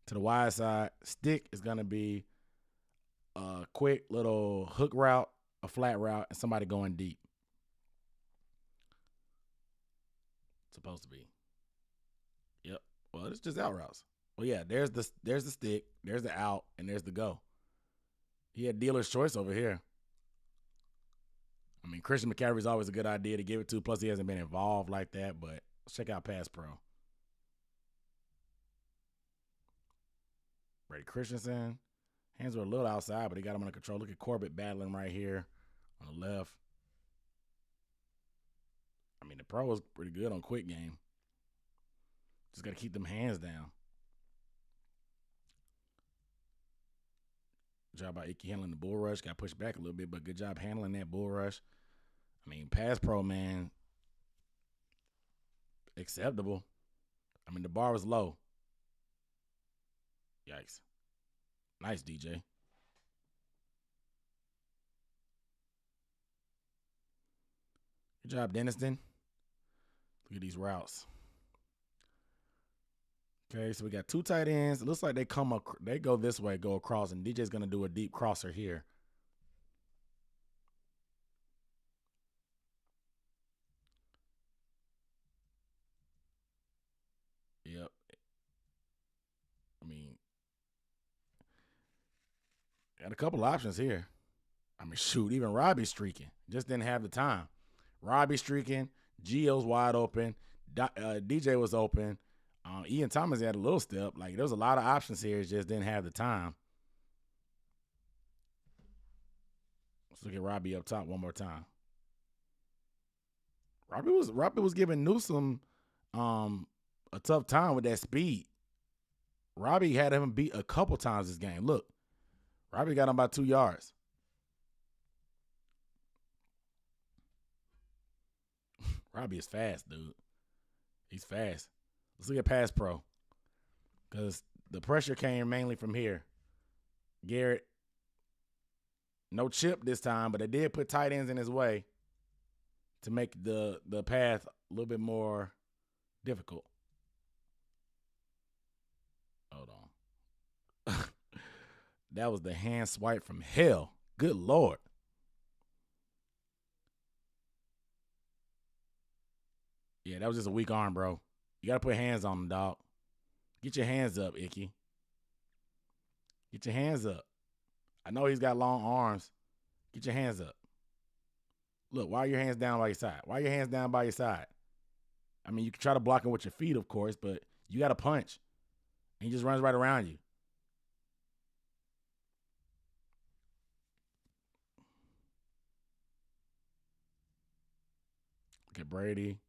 to the wide side. Stick is going to be a quick little hook route, a flat route, and somebody going deep. Supposed to be. Yep. Well, it's just out routes. Well, yeah, there's the stick, there's the out, and there's the go. He had dealer's choice over here. I mean, Christian McCaffrey is always a good idea to give it to. Plus, he hasn't been involved like that. But check out Pass Pro. Brady Christensen. Hands were a little outside, but he got him under control. Look at Corbett battling right here on the left. I mean, the Pro was pretty good on quick game. Just got to keep them hands down. Good job by Icky handling the bull rush. Got pushed back a little bit, but good job handling that bull rush. I mean, Pass Pro, man, acceptable. I mean, the bar was low. Yikes. Nice, DJ. Good job, Denniston. Look at these routes. Okay, so we got 2 tight ends. It looks like they go this way, go across, and DJ's going to do a deep crosser here. Got a couple options here. I mean, shoot, even Robbie streaking. Just didn't have the time. Robbie streaking. Gio's wide open. DJ was open. Ian Thomas had a little step. Like, there was a lot of options here. Just didn't have the time. Let's look at Robbie up top one more time. Robbie was giving Newsome a tough time with that speed. Robbie had him beat a couple times this game. Look, Robbie got him about 2 yards. Robbie is fast, dude. He's fast. Let's look at pass pro. Because the pressure came mainly from here. Garrett, no chip this time, but they did put tight ends in his way to make the path a little bit more difficult. Hold on. That was the hand swipe from hell. Good Lord. Yeah, that was just a weak arm, bro. You got to put hands on him, dog. Get your hands up, Icky. Get your hands up. I know he's got long arms. Get your hands up. Look, why are your hands down by your side? Why are your hands down by your side? I mean, you can try to block him with your feet, of course, but you got to punch. And he just runs right around you. Look at Brady.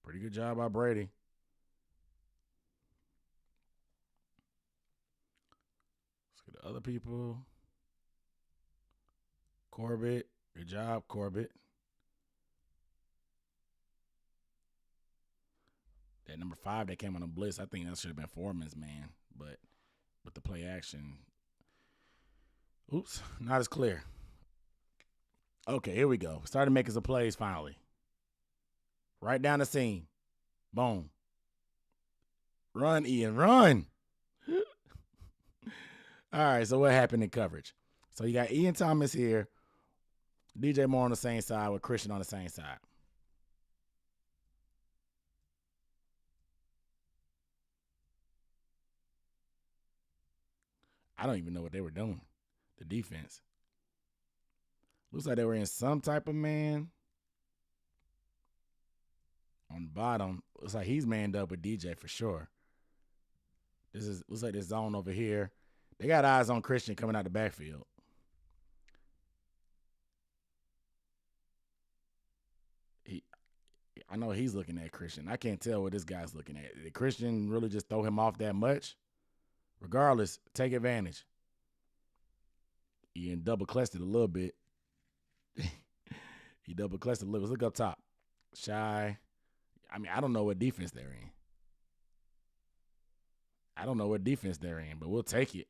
Pretty good job by Brady. Let's get the other people. Corbett. Good job, Corbett. That number 5 that came on the blitz, I think that should have been Foreman's man. But with the play action, oops, not as clear. Okay, here we go. Started making some plays finally. Right down the seam. Boom. Run, Ian, run. All right, so what happened in coverage? So you got Ian Thomas here, DJ Moore on the same side with Christian on the same side. I don't even know what they were doing, the defense. Looks like they were in some type of man. On the bottom, looks like he's manned up with DJ for sure. Looks like this zone over here. They got eyes on Christian coming out the backfield. I know he's looking at Christian. I can't tell what this guy's looking at. Did Christian really just throw him off that much? Regardless, take advantage. Ian double clutched it a little bit. He double clutched it a little. Let's look up top. Shy. I mean, I don't know what defense they're in. But we'll take it.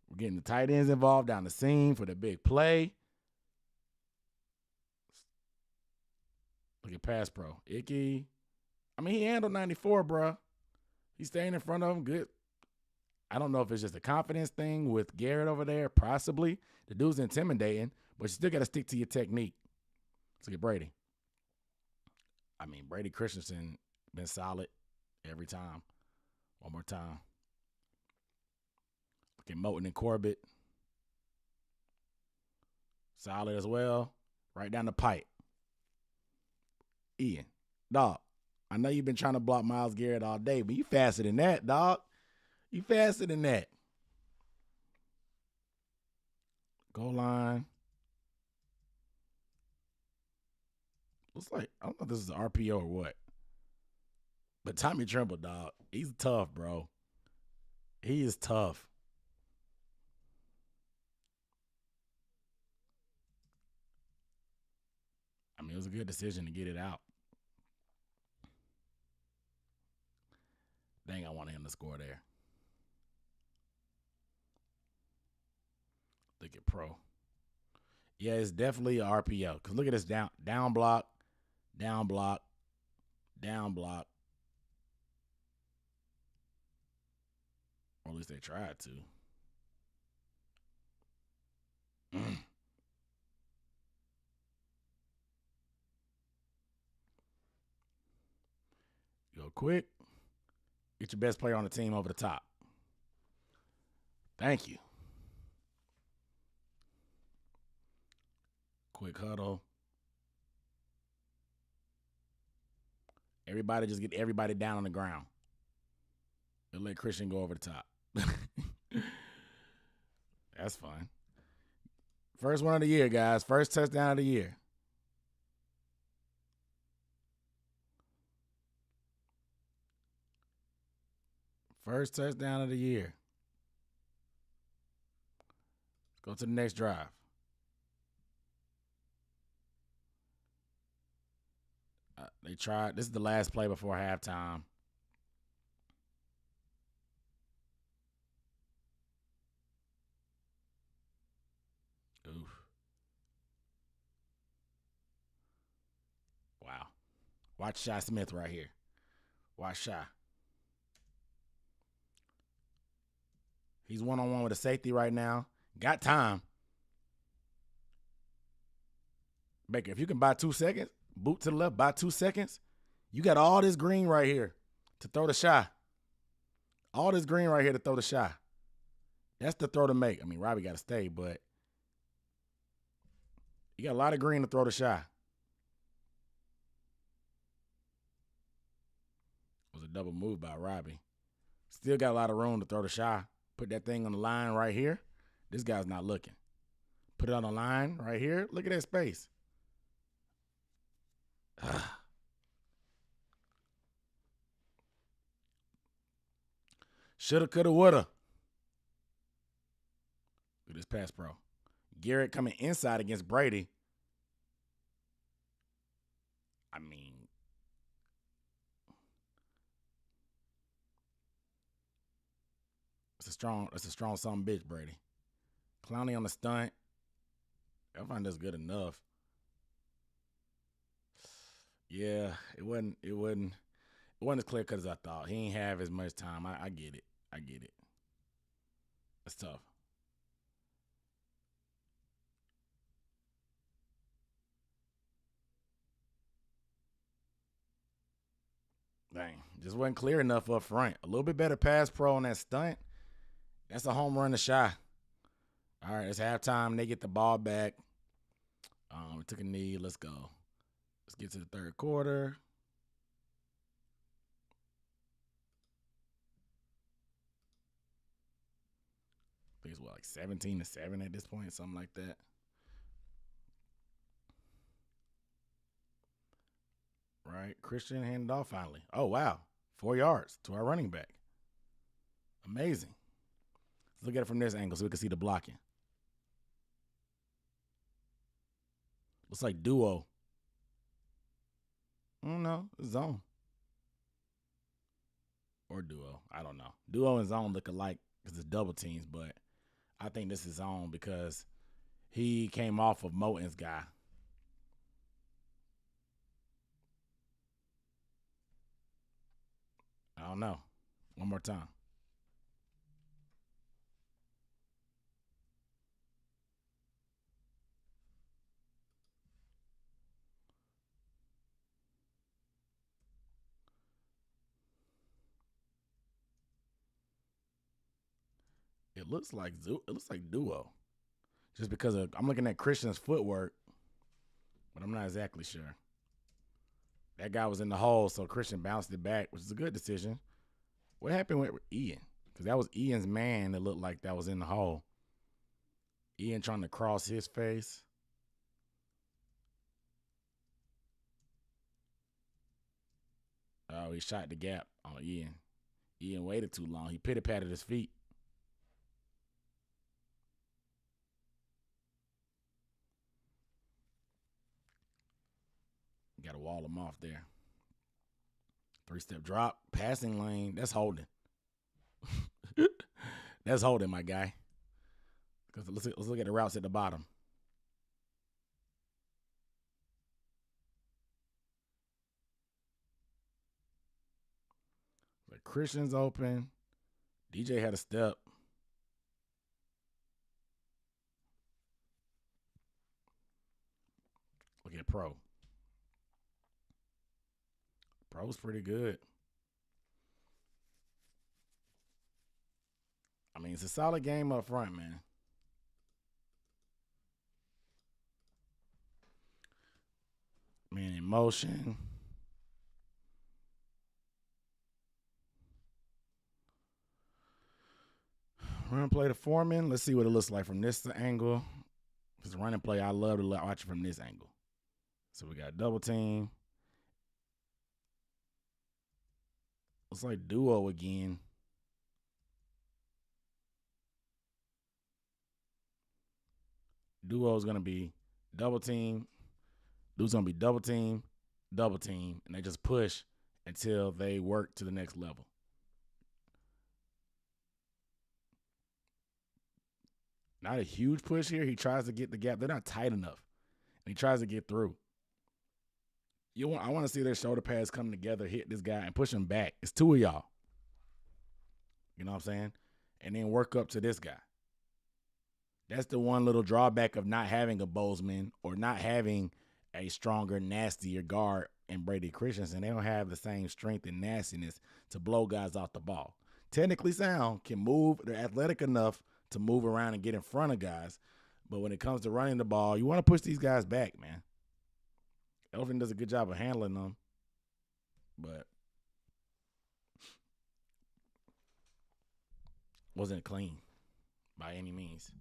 We're getting the tight ends involved down the seam for the big play. Look at pass pro. Icky. I mean, he handled 94, bro. He's staying in front of him. Good. I don't know if it's just a confidence thing with Garrett over there. Possibly. The dude's intimidating, but you still got to stick to your technique. Let's look at Brady. I mean, Brady Christensen been solid every time. One more time. Look at Moten and Corbett. Solid as well. Right down the pipe. Ian, dog, I know you've been trying to block Myles Garrett all day, but you faster than that, dog. You faster than that. Goal line. Looks like, I don't know if this is an RPO or what. But Tommy Tremble, dog, he's tough, bro. He is tough. I mean, it was a good decision to get it out. Dang, I wanted him to score there. Look at pro. Yeah, it's definitely an RPO. Because look at this down block, down block, down block. Or at least they tried to. Go quick. Get your best player on the team over the top. Thank you. Quick huddle. Everybody just get everybody down on the ground. And let Christian go over the top. That's fun. First one of the year, guys. First touchdown of the year. First touchdown of the year. Let's go to the next drive. They tried. This is the last play before halftime. Oof. Wow. Watch Shy Smith right here. Watch Shy. He's one-on-one with a safety right now. Got time. Baker, if you can buy 2 seconds, boot to the left, buy 2 seconds, you got all this green right here to throw the Shy. All this green right here to throw the Shy. That's the throw to make. I mean, Robbie got to stay, but you got a lot of green to throw the Shy. It was a double move by Robbie. Still got a lot of room to throw the Shy. Put that thing on the line right here. This guy's not looking. Put it on the line right here. Look at that space. Shoulda, coulda, woulda. Look at this pass pro. Garrett coming inside against Brady. I mean, it's a strong son bitch, Brady. Clowney on the stunt. I find that's good enough. Yeah, it wasn't as clear cut as I thought. He ain't have as much time. I get it. I get it. That's tough. Dang, just wasn't clear enough up front. A little bit better pass pro on that stunt. That's a home run to Shy. All right, it's halftime. They get the ball back. We took a knee. Let's go. Let's get to the third quarter. I think it's like 17-7 at this point, something like that. Right, Christian handed off finally. Oh, wow. 4 yards to our running back. Amazing. Let's look at it from this angle so we can see the blocking. Looks like duo. I don't know. Zone. Or duo. I don't know. Duo and zone look alike because it's double teams, but I think this is zone because he came off of Moten's guy. I don't know. One more time. It looks like duo. Just because I'm looking at Christian's footwork, but I'm not exactly sure. That guy was in the hole, so Christian bounced it back, which is a good decision. What happened with Ian? Because that was Ian's man that looked like that was in the hole. Ian trying to cross his face. Oh, he shot the gap on Ian. Ian waited too long. He pitty-patted his feet. Got to wall him off there. 3-step drop. Passing lane. That's holding. That's holding, my guy. Because let's look at the routes at the bottom. Like Christian's open. DJ had a step. Look at Pro. Pro's pretty good. I mean, it's a solid game up front, man. motion. Run play to Foreman. Let's see what it looks like from this angle. If it's a running play, I love to watch it from this angle. So we got double team. Looks like duo again. Duo is going to be double team. Dude's going to be double team, and they just push until they work to the next level. Not a huge push here. He tries to get the gap. They're not tight enough. And he tries to get through. I want to see their shoulder pads come together, hit this guy, and push him back. It's two of y'all. You know what I'm saying? And then work up to this guy. That's the one little drawback of not having a Bozeman or not having a stronger, nastier guard in Brady Christensen. They don't have the same strength and nastiness to blow guys off the ball. Technically sound, can move. They're athletic enough to move around and get in front of guys. But when it comes to running the ball, you want to push these guys back, man. Elfin does a good job of handling them. But wasn't clean by any means.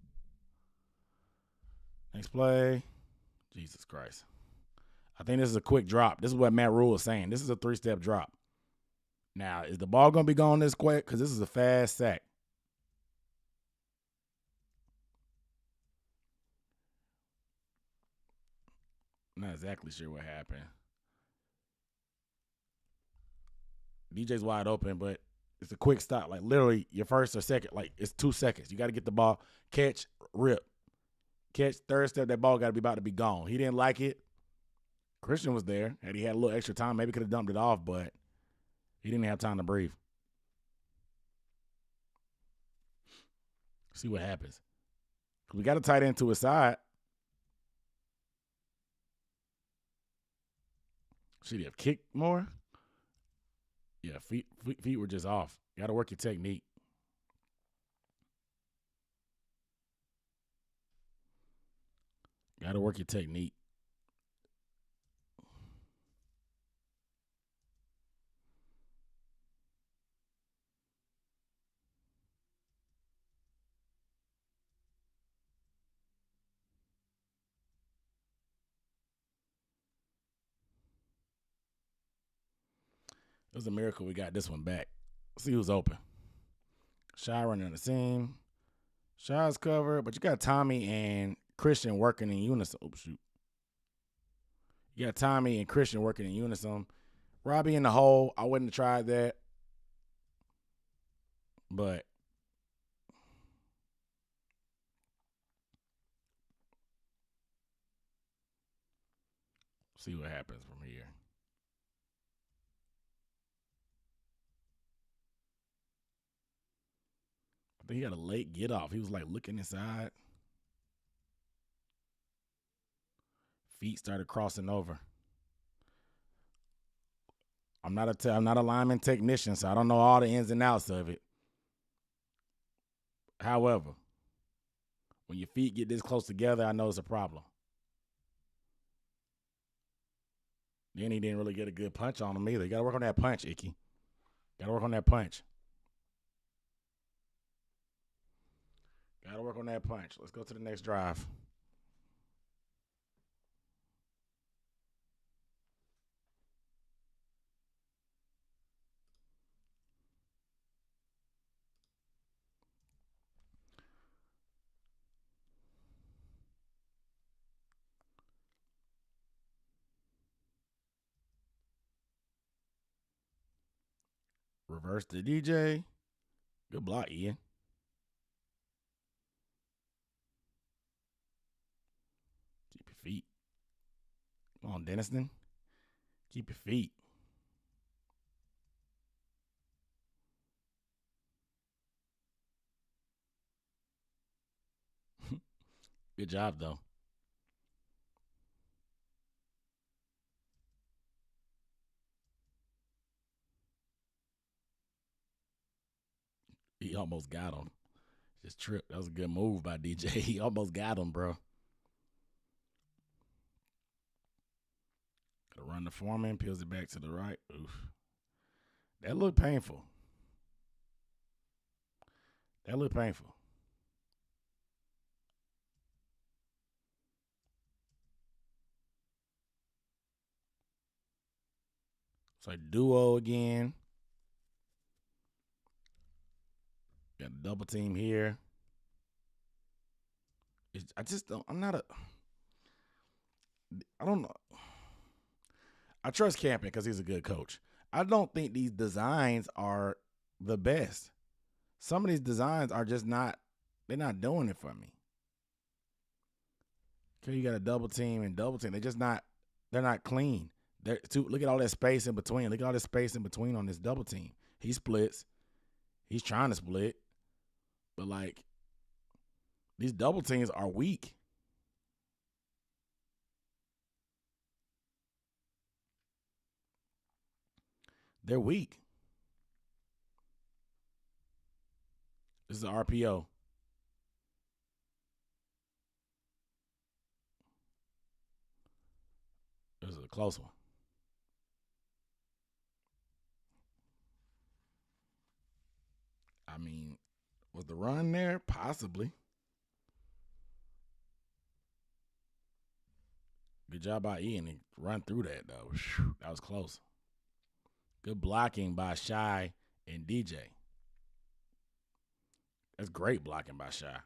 Next play. Jesus Christ. I think this is a quick drop. This is what Matt Rule is saying. This is a 3-step drop. Now, is the ball going to be gone this quick? Because this is a fast sack. I'm not exactly sure what happened. DJ's wide open, but it's a quick stop. Like, literally, your first or second, like, it's 2 seconds. You got to get the ball, catch, rip. Catch, third step, that ball got to be about to be gone. He didn't like it. Christian was there. Had he had a little extra time, maybe could have dumped it off, but he didn't have time to breathe. See what happens. We got a tight end to his side. Should he have kicked more? Yeah, feet were just off. Got to work your technique. Got to work your technique. It was a miracle we got this one back. Let's see who's open. Shy running on the seam. Shy's covered, but you got Tommy and Christian working in unison. Oops, shoot. You got Tommy and Christian working in unison. Robbie in the hole. I wouldn't have tried that. But see what happens from here. I think he got a late get off. He was like looking inside. Feet started crossing over. I'm not a lineman technician, so I don't know all the ins and outs of it. However, when your feet get this close together, I know it's a problem. Then he didn't really get a good punch on him either. You got to work on that punch, Icky. Got to work on that punch. Got to work on that punch. Let's go to the next drive. Reverse to DJ. Good block, Ian. Keep your feet. Come on, Denniston. Keep your feet. Good job, though. He almost got him. Just tripped. That was a good move by DJ. He almost got him, bro. Gonna run the Foreman, peels it back to the right. Oof. That looked painful. That looked painful. So duo again. Got a double team here. I just don't. I don't know. I trust Campen because he's a good coach. I don't think these designs are the best. Some of these designs are just not. They're not doing it for me. Okay, you got a double team and double team. They're not clean. Look at all that space in between. Look at all this space in between on this double team. He splits. He's trying to split. But, like, these double teams are weak. They're weak. This is an RPO. This is a close one. I mean, was the run there? Possibly. Good job by Ian to run through that, though. Whew, that was close. Good blocking by Shy and DJ. That's great blocking by Shy.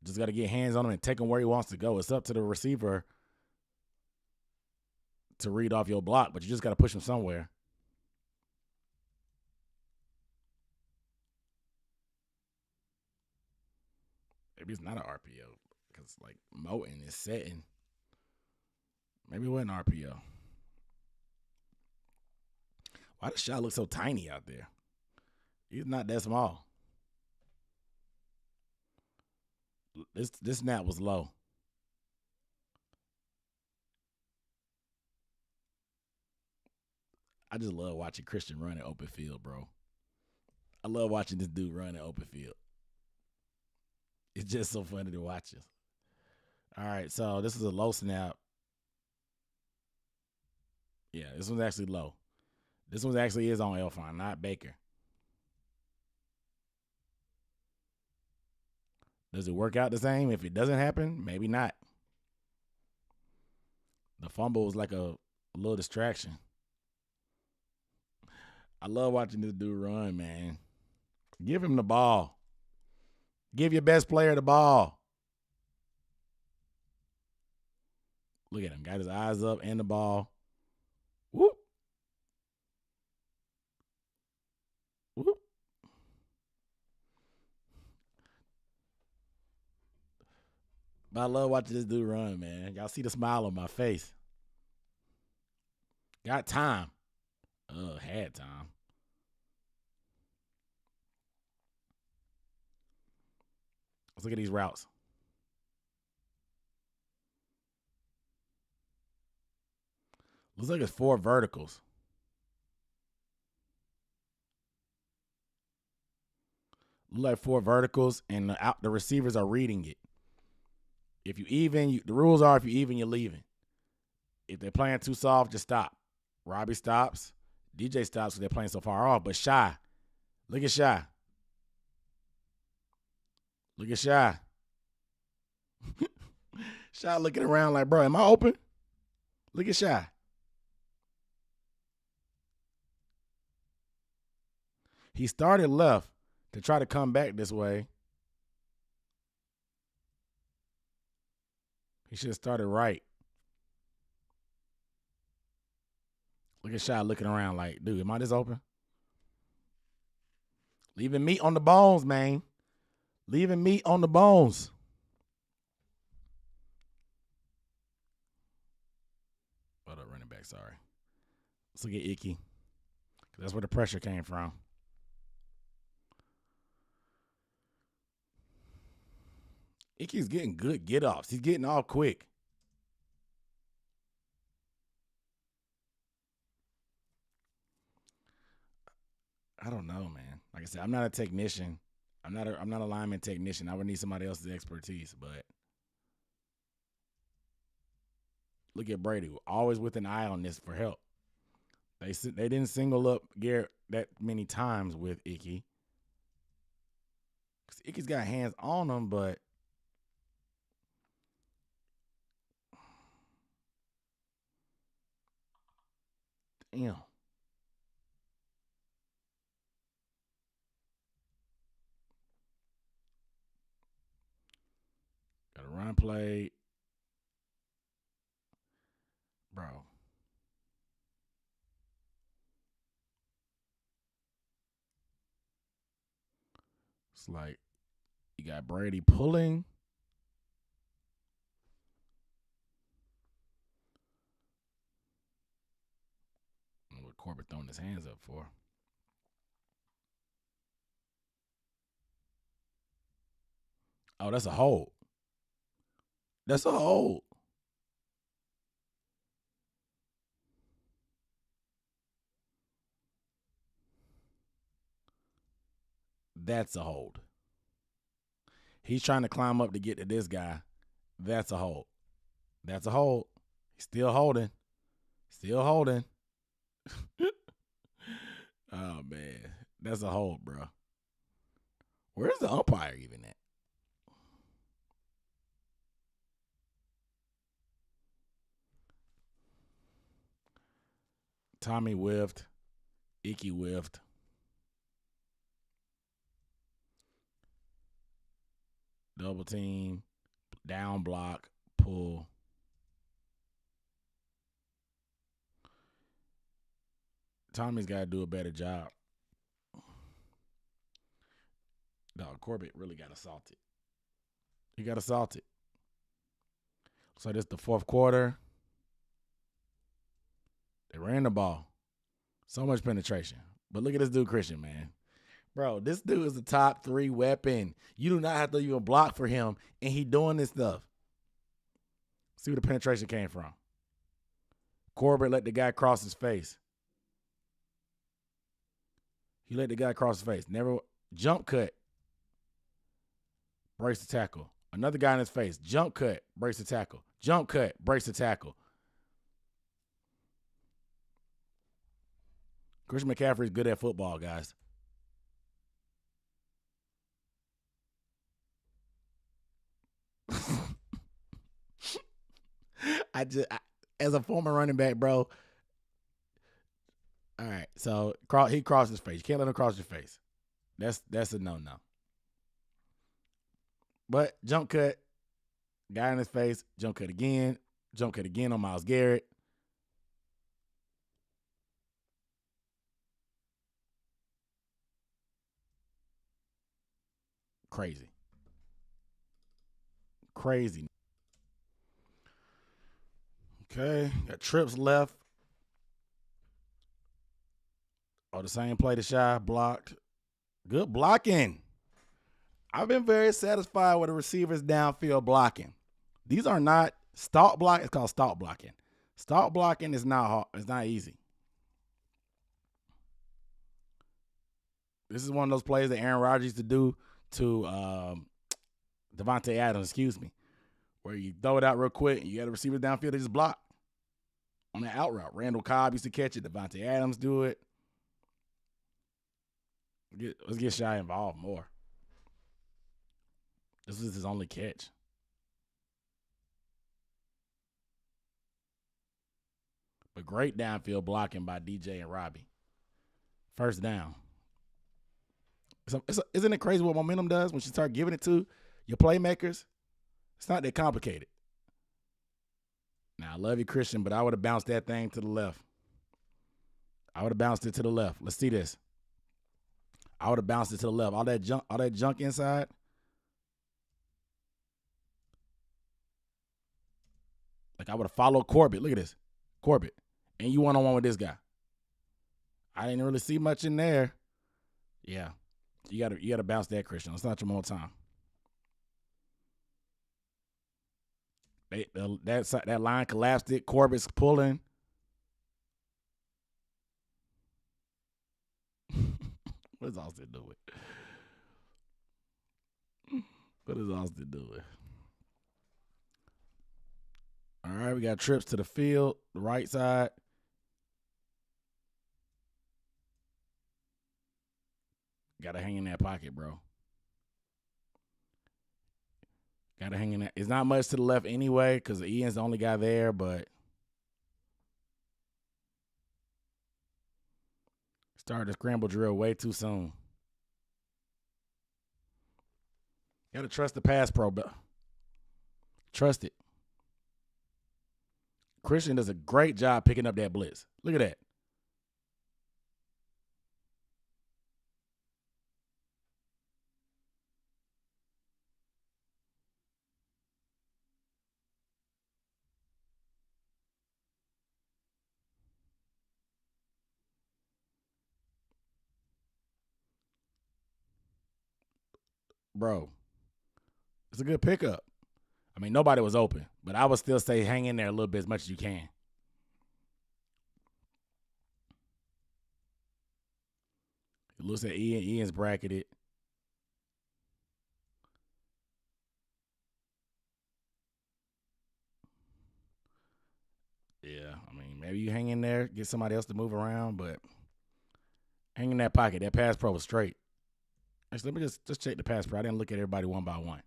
Just got to get hands on him and take him where he wants to go. It's up to the receiver to read off your block, but you just got to push him somewhere. Maybe it's not an RPO because, like, Moten is setting. Maybe it wasn't RPO. Why does Shaw look so tiny out there? He's not that small. This snap was low. I just love watching Christian run in open field, bro. I love watching this dude run in open field. It's just so funny to watch this. All right, so this is a low snap. Yeah, this one's actually low. This one actually is on Elfon, not Baker. Does it work out the same? If it doesn't happen, maybe not. The fumble was like a little distraction. I love watching this dude run, man. Give him the ball. Give your best player the ball. Look at him. Got his eyes up and the ball. Whoop. Whoop. But I love watching this dude run, man. Y'all see the smile on my face. Got time. Had time. Let's look at these routes. Looks like it's 4 verticals. Look like 4 verticals, and the receivers are reading it. If you even, the rules are if you even, you're leaving. If they're playing too soft, just stop. Robbie stops. DJ stops because they're playing so far off. But Shy, look at Shy. Look at Shy. Shy looking around like, bro, am I open? Look at Shy. He started left to try to come back this way. He should have started right. Look at Shy looking around like, dude, am I this open? Leaving meat on the bones, man. Leaving meat on the bones. Hold up, running back, sorry. Let's look at Icky. That's where the pressure came from. Icky's getting good get-offs. He's getting off quick. I don't know, man. Like I said, I'm not a technician. I'm not a lineman technician. I would need somebody else's expertise, but Look at Brady, always with an eye on this for help. They didn't single up Garrett that many times with Icky. Because Icky's got hands on him, but damn. Got a run play. Bro. It's like you got Brady pulling. What Corbett throwing his hands up for. Oh, that's a hold. That's a hold. That's a hold. He's trying to climb up to get to this guy. That's a hold. That's a hold. He's still holding. Still holding. Oh, man. That's a hold, bro. Where's the umpire even at? Tommy whiffed. Icky whiffed. Double team. Down block. Pull. Tommy's got to do a better job. No, Corbett really got assaulted. He got assaulted. So this the fourth quarter. They ran the ball. So much penetration. But look at this dude, Christian, man. Bro, this dude is the top 3 weapon. You do not have to even block for him, and he doing this stuff. See where the penetration came from. Corbett let the guy cross his face. He let the guy cross his face. Never jump cut. Breaks the tackle. Another guy in his face. Jump cut. Breaks the tackle. Jump cut. Breaks the tackle. Christian McCaffrey is good at football, guys. As a former running back, bro. All right, so he crossed his face. You can't let him cross your face. That's a no-no. But jump cut, guy in his face, jump cut again on Myles Garrett. Crazy. Okay, got trips left. Oh, the same play to Shy, blocked. Good blocking. I've been very satisfied with the receivers downfield blocking. These are not stalk block. It's called stalk blocking. Stalk blocking is not hard. It's not easy. This is one of those plays that Aaron Rodgers used to do to Devontae Adams, where you throw it out real quick and you got a receiver downfield, they just block on the out route. Randall Cobb used to catch it. Devontae Adams do it. Let's get Shy involved more. This is his only catch. But great downfield blocking by DJ and Robbie. First down. Isn't it crazy what momentum does when you start giving it to your playmakers? It's not that complicated. Now, I love you, Christian, but I would have bounced that thing to the left. I would have bounced it to the left. Let's see this. I would have bounced it to the left. All that junk inside. Like I would have followed Corbett. Look at this. Corbett. And you one-on-one with this guy. I didn't really see much in there. Yeah. You gotta bounce that, Christian. Let's not your more time. That line collapsed it. Corbett's pulling. What is Austin doing? What is Austin doing? All right, we got trips to the field, the right side. Got to hang in that pocket, bro. Got to hang in that. It's not much to the left anyway because Ian's the only guy there, but started the scramble drill way too soon. Got to trust the pass pro, but trust it. Christian does a great job picking up that blitz. Look at that. Bro, it's a good pickup. I mean, nobody was open, but I would still say hang in there a little bit as much as you can. It looks at Ian. Ian's bracketed. Yeah, I mean, maybe you hang in there, get somebody else to move around, but hang in that pocket. That pass pro was straight. Actually, let me just check the pass pro. I didn't look at everybody one by one.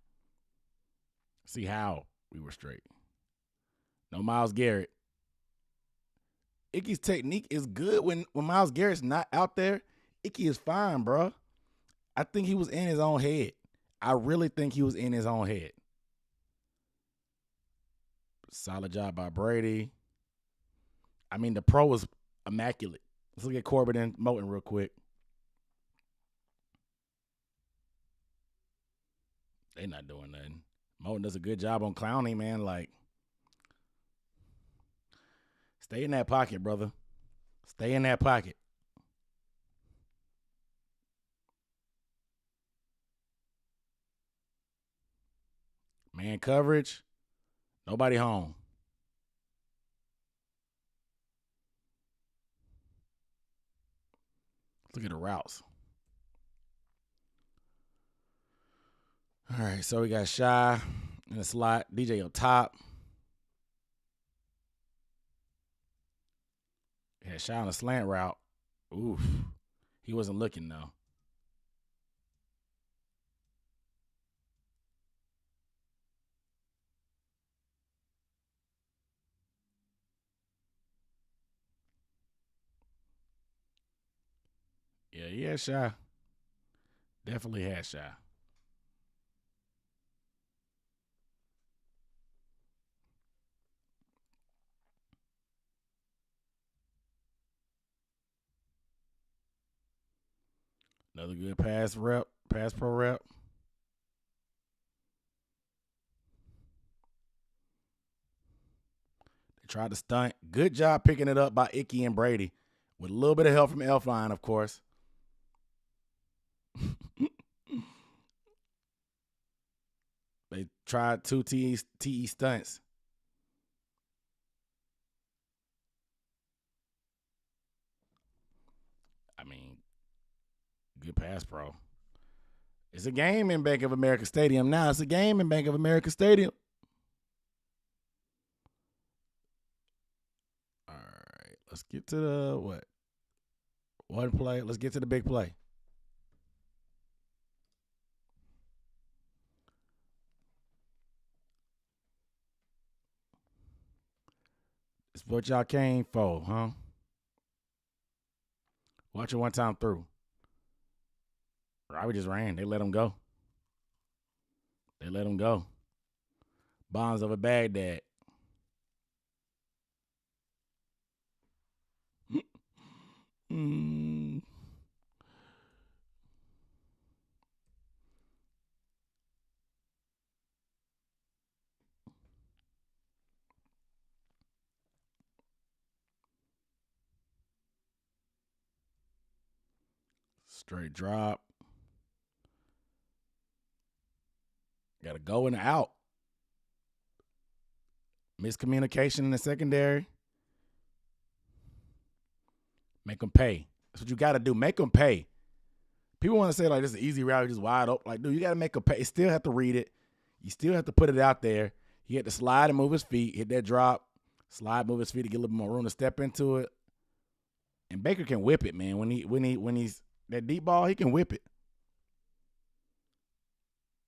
See how we were straight. No Myles Garrett. Icky's technique is good when Myles Garrett's not out there. Icky is fine, bro. I think he was in his own head. I really think he was in his own head. Solid job by Brady. I mean, the pro was immaculate. Let's look at Corbin and Moton real quick. They not doing nothing. Moton does a good job on clowning, man. Like, stay in that pocket, brother. Stay in that pocket. Man coverage. Nobody home. Look at the routes. All right, so we got Shy in the slot. DJ up top. Had Shy on a slant route. Oof. He wasn't looking, though. Yeah, he had Shy. Definitely had Shy. Another good pass pro rep. They tried to stunt. Good job picking it up by Icky and Brady with a little bit of help from Elfline, of course. They tried two TE stunts. I mean, good pass pro. It's a game in Bank of America Stadium now. It's a game in Bank of America Stadium. All right, let's get to the what? One play. Let's get to the big play. It's what y'all came for, huh? Watch it one time through. Robbie just ran. They let him go. They let him go. Bonds over Baghdad. Straight drop. Got to go and out. Miscommunication in the secondary. Make them pay. That's what you got to do. Make them pay. People want to say, like, this is an easy route, just wide open. Like, dude, you got to make them pay. You still have to read it. You still have to put it out there. He had to slide and move his feet, hit that drop, slide, move his feet to get a little bit more room to step into it. And Baker can whip it, man. When he's that deep ball, he can whip it.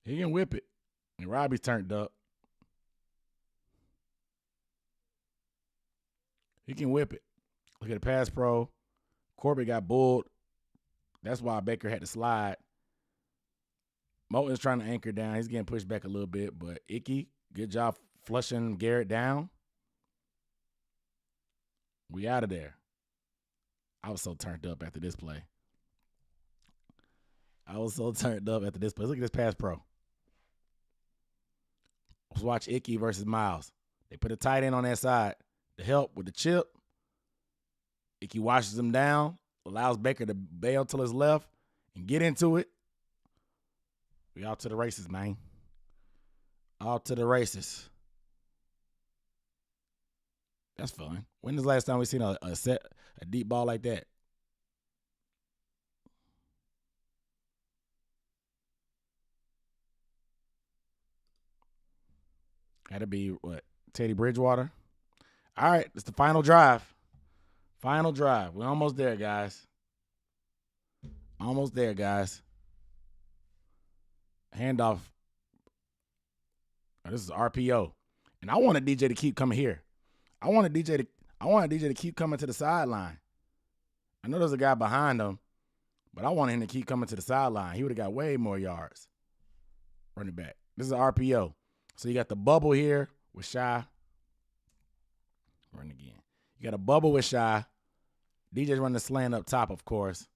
He can whip it. And Robbie's turned up. He can whip it. Look at the pass pro. Corbett got bulled. That's why Baker had to slide. Moton's trying to anchor down. He's getting pushed back a little bit, but Icky, good job flushing Garrett down. We out of there. I was so turned up after this play. Let's look at this pass pro. Let's watch Icky versus Miles. They put a tight end on that side to help with the chip. Icky washes him down, allows Baker to bail to his left and get into it. We out to the races, man. Out to the races. That's fun. When is the last time we seen a deep ball like that? Had to be what? Teddy Bridgewater. All right, it's the final drive. Final drive. We're almost there, guys. Almost there, guys. Handoff. Oh, this is RPO. And I wanted DJ to keep coming here. I wanted DJ to keep coming to the sideline. I know there's a guy behind him, but I wanted him to keep coming to the sideline. He would have got way more yards. Running back. This is RPO. So you got the bubble here with Shy. Run again. You got a bubble with Shy. DJ's running the slant up top, of course.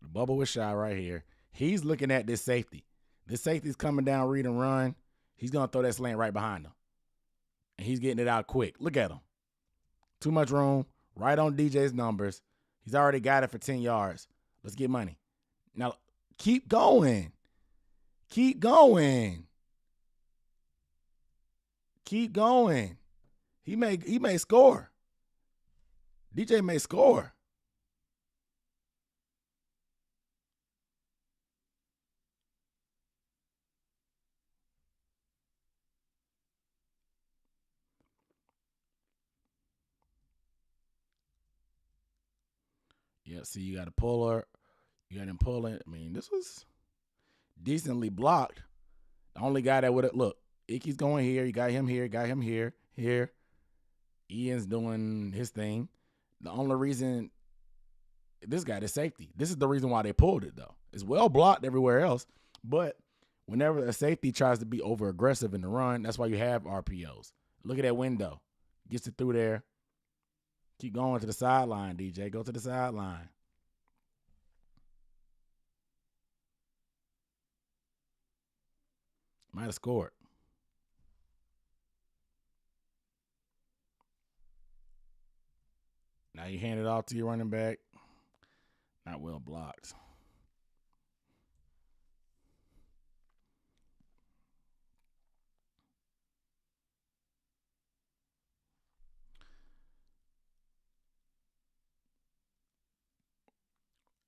The bubble with Shy right here. He's looking at this safety. This safety's coming down, read and run. He's going to throw that slant right behind him. And he's getting it out quick. Look at him. Too much room. Right on DJ's numbers. He's already got it for 10 yards. Let's get money. Now, keep going. Keep going. Keep going. He may score. DJ may score. Yeah, see, you got a puller. You got him pulling. I mean, this was decently blocked. The only guy that would have, look, Icky's going here. You got him here. Got him here. Here. Ian's doing his thing. The only reason this guy is safety. This is the reason why they pulled it, though. It's well blocked everywhere else, but whenever a safety tries to be over aggressive in the run, that's why you have RPOs. Look at that window. Gets it through there. Keep going to the sideline, DJ. Go to the sideline. Might have scored. Now you hand it off to your running back. Not well blocked.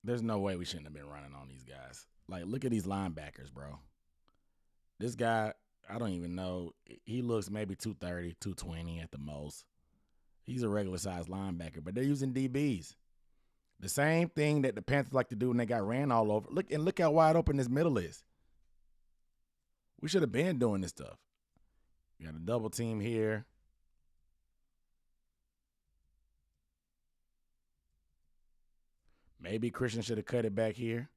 There's no way we shouldn't have been running on these guys. Like, look at these linebackers, bro. This guy, I don't even know. He looks maybe 230, 220 at the most. He's a regular-sized linebacker, but they're using DBs. The same thing that the Panthers like to do when they got ran all over. Look how wide open this middle is. We should have been doing this stuff. We got a double team here. Maybe Christian should have cut it back here.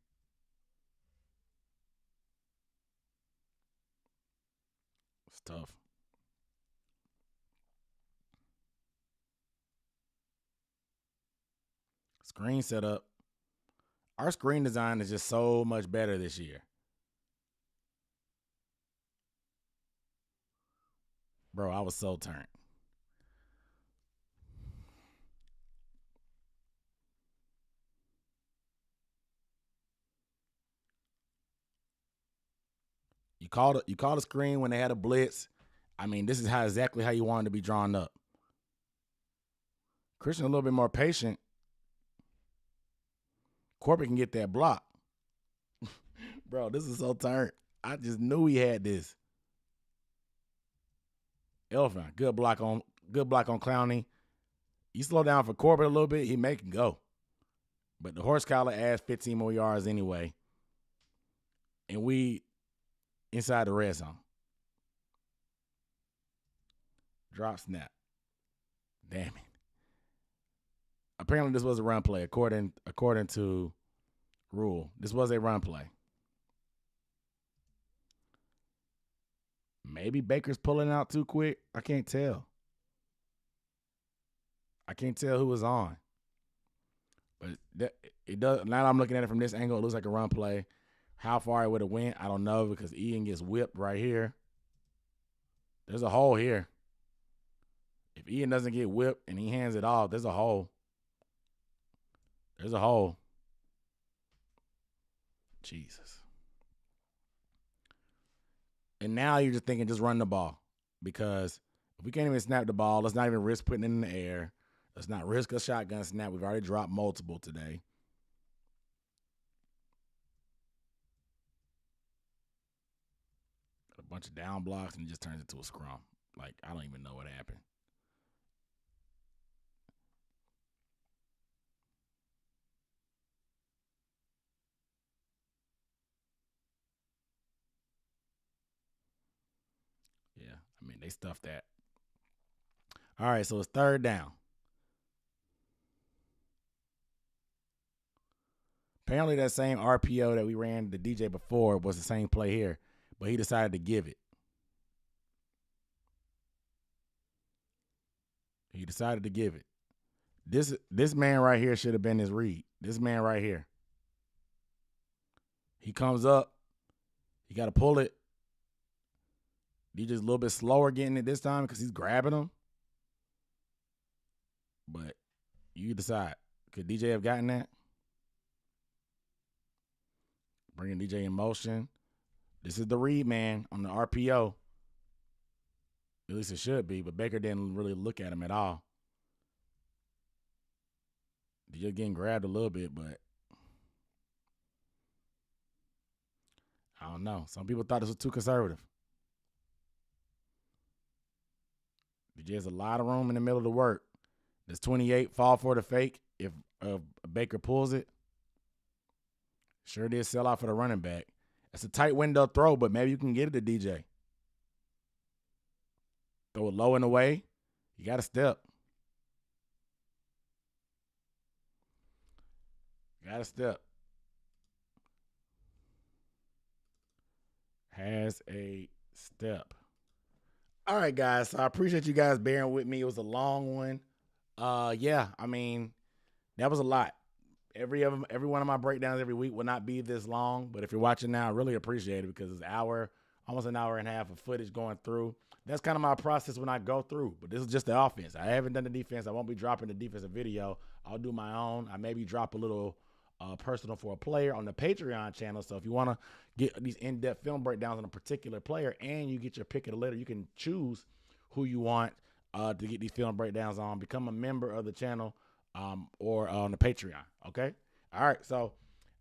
It's tough. Screen setup. Our screen design is just so much better this year. Bro, I was so turned. You called a screen when they had a blitz. I mean, this is exactly how you wanted to be drawn up. Christian a little bit more patient. Corbett can get that block. Bro, this is so turned. I just knew he had this. Elfin, good block on Clowney. You slow down for Corbett a little bit, he make it go. But the horse collar adds 15 more yards anyway. And we inside the red zone. Drop snap. Damn it. Apparently this was a run play according to rule. This was a run play. Maybe Baker's pulling out too quick. I can't tell. I can't tell who was on. But it does. Now I'm looking at it from this angle. It looks like a run play. How far it would have went, I don't know, because Ian gets whipped right here. There's a hole here. If Ian doesn't get whipped and he hands it off, there's a hole. There's a hole. Jesus. And now you're just thinking, just run the ball. Because if we can't even snap the ball, let's not even risk putting it in the air. Let's not risk a shotgun snap. We've already dropped multiple today. Got a bunch of down blocks and it just turns into a scrum. Like, I don't even know what happened. Yeah, I mean, they stuffed that. All right, so it's third down. Apparently that same RPO that we ran the DJ before was the same play here, but he decided to give it. He decided to give it. This man right here should have been his read. This man right here. He comes up. He got to pull it. DJ's a little bit slower getting it this time because he's grabbing him. But you decide. Could DJ have gotten that? Bringing DJ in motion. This is the read man on the RPO. At least it should be, but Baker didn't really look at him at all. DJ getting grabbed a little bit, but I don't know. Some people thought this was too conservative. DJ has a lot of room in the middle of the work. Does 28 fall for the fake if Baker pulls it? Sure did sell out for the running back. It's a tight window throw, but maybe you can get it to DJ. Throw it low and away. You got to step. Got to step. Has a step. All right, guys. So I appreciate you guys bearing with me. It was a long one. Yeah, I mean, that was a lot. Every one of my breakdowns every week will not be this long, but if you're watching now, I really appreciate it because it's almost an hour and a half of footage going through. That's kind of my process when I go through, but this is just the offense. I haven't done the defense. I won't be dropping the defensive video. I'll do my own. I maybe drop a little personal for a player on the Patreon channel. So if you want to get these in-depth film breakdowns on a particular player and you get your pick of the litter, you can choose who you want to get these film breakdowns on. Become a member of the channel or on the Patreon. Okay. All right. So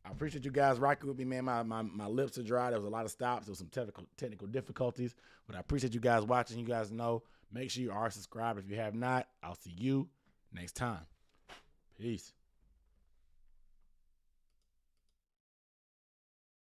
I appreciate you guys rocking with me, man. My lips are dry. There was a lot of stops. There was some technical difficulties, but I appreciate you guys watching. You guys know, make sure you are subscribed. If you have not, I'll see you next time. Peace.